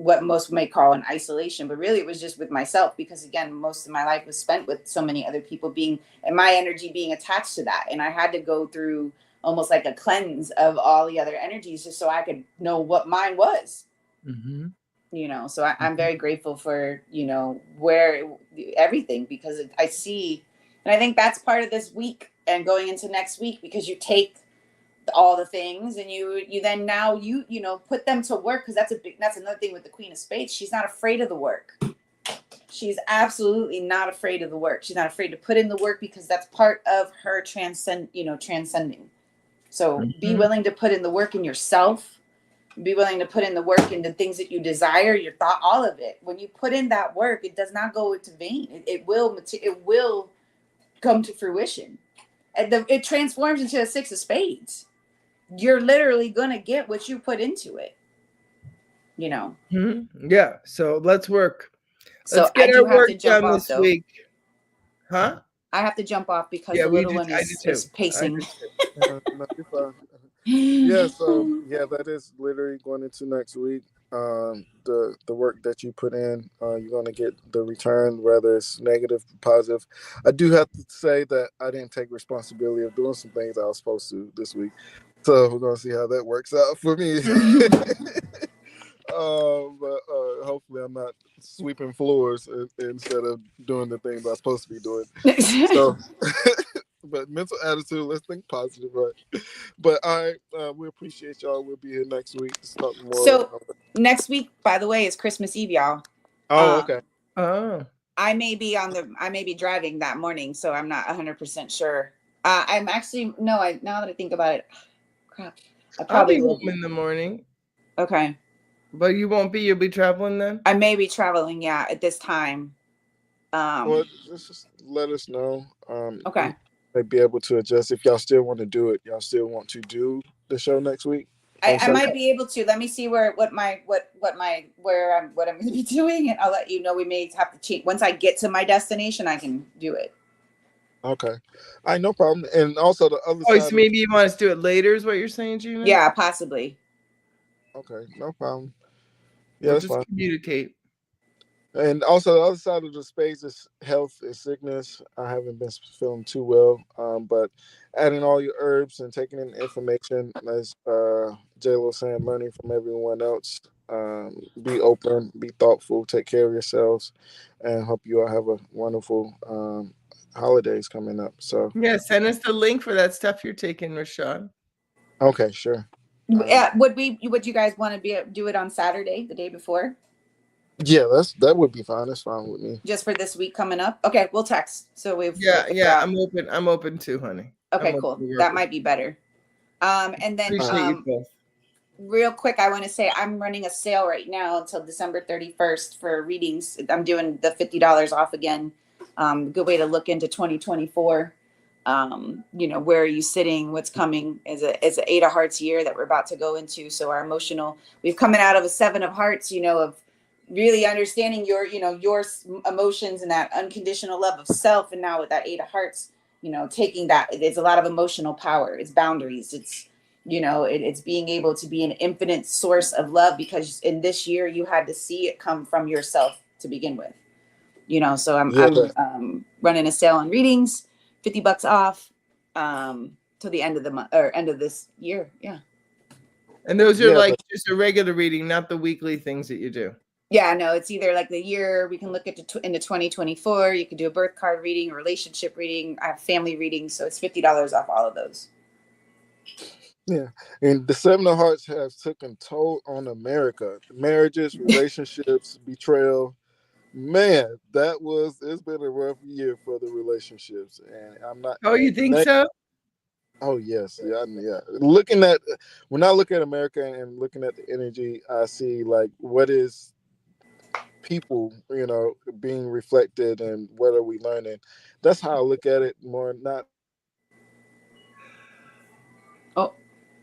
what most may call an isolation, but really it was just with myself, because again, most of my life was spent with so many other people being, and my energy being attached to that. And I had to go through almost like a cleanse of all the other energies just so I could know what mine was. Mm-hmm. You know, so I'm very grateful for, you know, where everything, because I see, and I think that's part of this week and going into next week, because you take all the things and you then now you know, put them to work, because that's another thing with the Queen of Spades. She's not afraid of the work. She's absolutely not afraid of the work. She's not afraid to put in the work, because that's part of her transcending. So be willing to put in the work in yourself. Be willing to put in the work in the things that you desire, your thought, all of it. When you put in that work, it does not go into vain. It will come to fruition. It transforms into a 6 of Spades. You're literally going to get what you put into it, you know? Mm-hmm. Yeah. So let's work. So Let's get our work done this though. week. Huh? I have to jump off because the little one is pacing. No, you're fine. Yeah, so yeah, that is literally going into next week. The work that you put in, you're going to get the return, whether it's negative or positive. I do have to say that I didn't take responsibility of doing some things I was supposed to this week, so we're going to see how that works out for me. But hopefully I'm not sweeping floors instead of doing the things I'm supposed to be doing. So, but mental attitude, let's think positive, right? But we appreciate y'all. We'll be here next week to talk more. So next week, by the way, is Christmas Eve, y'all. Oh, okay. I may be driving that morning, so I'm not 100% sure. I'm actually now that I think about it, crap. I'll be home in the morning. Okay. But you won't be. You'll be traveling then. I may be traveling, yeah, at this time. Well, just let us know. Okay. May be able to adjust if y'all still want to do it. Y'all still want to do the show next week? I might be able to. Let me see what I'm going to be doing, and I'll let you know. We may have to change once I get to my destination. I can do it. Okay, no problem. And also the other side. So maybe you want us to do it later, is what you're saying, Gina? Yeah, possibly. Okay, no problem. Yeah, that's fine. Communicate. And also the other side of the space is health and sickness. I haven't been feeling too well, but adding all your herbs and taking in information, as J-Lo saying, learning from everyone else. Be open, be thoughtful, take care of yourselves, and hope you all have a wonderful holidays coming up. So yeah, send us the link for that stuff you're taking, Rashad. Okay, sure. Would you guys want to do it on Saturday, the day before? Yeah, that would be fine. That's fine with me. Just for this week coming up. Okay, we'll text. So we've I'm open too, honey. Okay, cool. That might be better. And then appreciate you both. Real quick, I want to say I'm running a sale right now until December 31st for readings. I'm doing the $50 off again. Good way to look into 2024. Where are you sitting? What's coming? Is an 8 of Hearts year that we're about to go into. So our emotional, we've coming out of a 7 of Hearts, of really understanding your emotions and that unconditional love of self. And now with that 8 of Hearts, taking that, it's a lot of emotional power. It's boundaries. It's, it's being able to be an infinite source of love, because in this year you had to see it come from yourself to begin with, so I'm running a sale on readings, $50 off, till the end of the month or end of this year. Yeah. And those are just a regular reading, not the weekly things that you do. Yeah, no, it's either like the year, we can look at into 2024. You can do a birth card reading, a relationship reading, I have family readings. So it's $50 off all of those. Yeah. And the 7 of Hearts has taken toll on America. Marriages, relationships, betrayal. Man, it's been a rough year for the relationships. And I'm not. Oh, you think so? Oh, yes. Yeah. When I look at America and looking at the energy, I see what is people, being reflected, and what are we learning? That's how I look at it more. Not.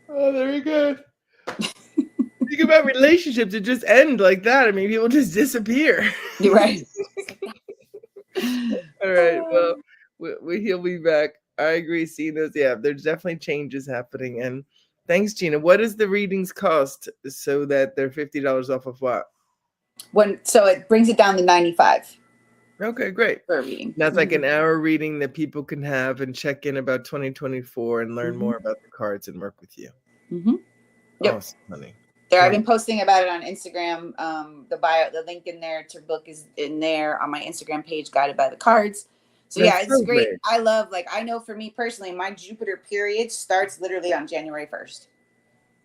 Oh, there we go. Think about relationships, it just end like that. I mean, people just disappear. You're right. All right. Well, he'll be back. I agree. Seeing those, yeah, there's definitely changes happening. And thanks, Gina. What does the readings cost so that they're $50 off of what? So it brings it down to 95. Okay, great. For a reading. That's like an hour reading that people can have and check in about 2024 and learn more about the cards and work with you. Yep. Awesome, honey. I've been posting about it on Instagram. The link in there to book is in there on my Instagram page, Guided by the Cards. So it's so great. I love, I know for me personally, my Jupiter period starts literally on January 1st.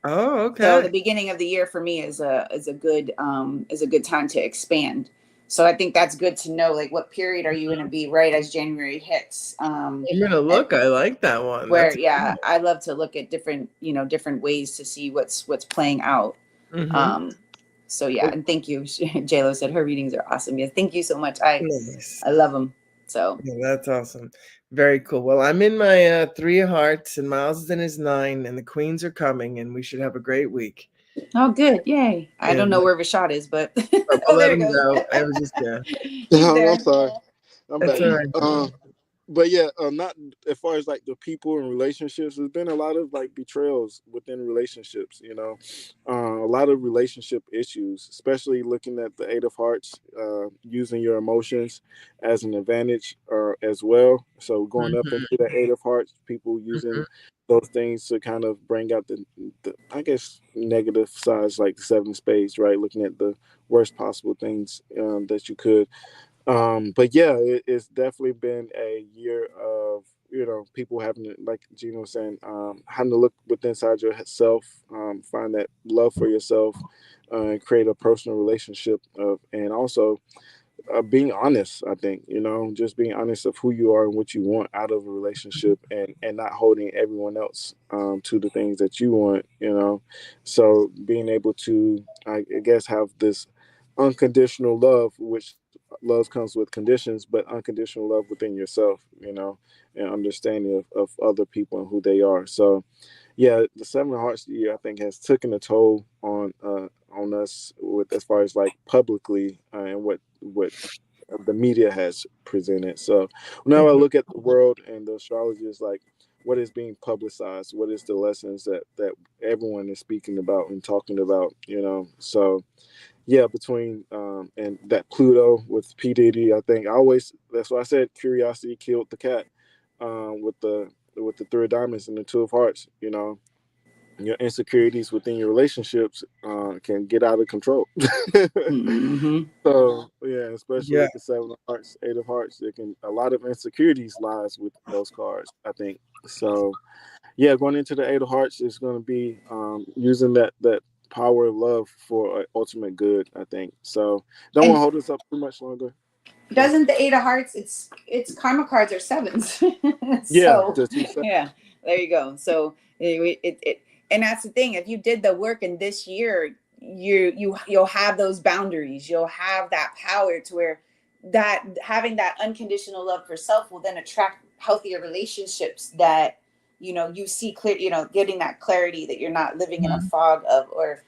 Oh, okay. So the beginning of the year for me is a good time to expand. So I think that's good to know, what period are you going to be right as January hits. I'm going to look. I like that one. Where, I love to look at different ways to see what's playing out. So and thank you. JLo said her readings are awesome. Yeah, thank you so much. I love them. So that's awesome. Very cool. Well, I'm in my 3 of Hearts and Miles is in his 9 and the Queens are coming and we should have a great week. Oh, good. Yay. I don't know where Rashad is, but I'll let him know. I was just I'm sorry. I'm back. Right. But not as far as the people and relationships, there's been a lot of betrayals within relationships, a lot of relationship issues, especially looking at the 8 of Hearts, using your emotions as an advantage as well. So going up into the 8 of Hearts, people using those things to kind of bring out the I guess negative sides, like the 7 of Spades, right? Looking at the worst possible things that you could. But it's definitely been a year of people having to, like Gina was saying, having to look within inside yourself, find that love for yourself, and create a personal relationship and also being honest. I think just being honest of who you are and what you want out of a relationship, and not holding everyone else to the things that you want. So being able to, I guess, have this unconditional love, which love comes with conditions, but unconditional love within yourself, and understanding of other people and who they are. So the 7 of Hearts year, I think, has taken a toll on us with as far as publicly and what the media has presented. So now I look at the world and the astrology is what is being publicized, what is the lessons that everyone is speaking about and talking about, so between and that Pluto with P. Diddy, I think that's why I said curiosity killed the cat, with the 3 of Diamonds and the 2 of Hearts. Your insecurities within your relationships can get out of control. So especially with the 7 of Hearts, 8 of Hearts, a lot of insecurities lies with those cards, I think. So going into the 8 of Hearts is going to be using that power of love for ultimate good, I think. So don't want to hold this up too much longer. Doesn't the 8 of Hearts, it's karma cards are 7s. There you go. So it and that's the thing. If you did the work in this year, you'll have those boundaries. You'll have that power to where that having that unconditional love for self will then attract healthier relationships that you see clear, getting that clarity that you're not living in a fog of, or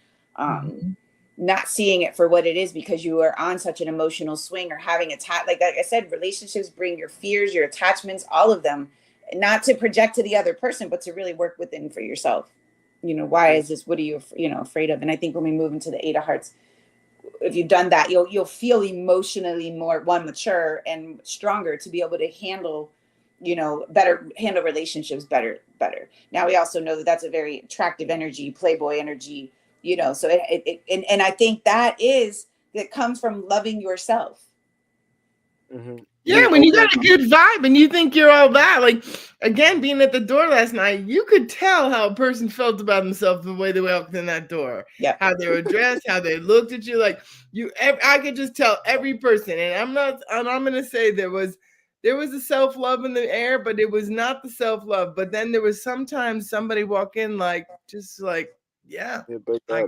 not seeing it for what it is because you are on such an emotional swing or having like I said, relationships bring your fears, your attachments, all of them, not to project to the other person, but to really work within for yourself. Why is this? What are you, afraid of? And I think when we move into the 8 of Hearts, if you've done that, you'll feel emotionally more mature and stronger to be able to handle relationships better. Now we also know that that's a very attractive energy, playboy energy, so and I think that comes from loving yourself. Yeah, when you got a good vibe and you think you're all that, again, being at the door last night, you could tell how a person felt about themselves the way they walked in that door. Yeah, how they were dressed, how they looked at you. I could just tell every person. And I'm gonna say there was a self-love in the air, but it was not the self-love. But then there was sometimes somebody walk in I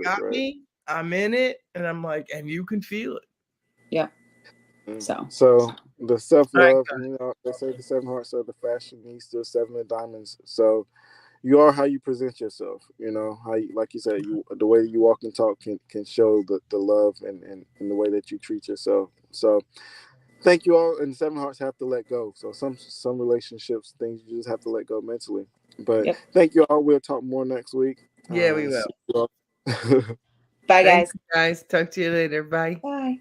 got me, I'm in it, and I'm like, and you can feel it. Yeah. So the self-love, they say the 7 of Hearts are the fashionista, 7 of Diamonds. So you are how you present yourself. How you, like you said, the way you walk and talk can show the love and the way that you treat yourself. So thank you all. And 7 of Hearts have to let go. So some relationships, things you just have to let go mentally. But thank you all. We'll talk more next week. Yeah, we will. Bye, Thanks, guys. guys. Talk to you later. Bye. Bye.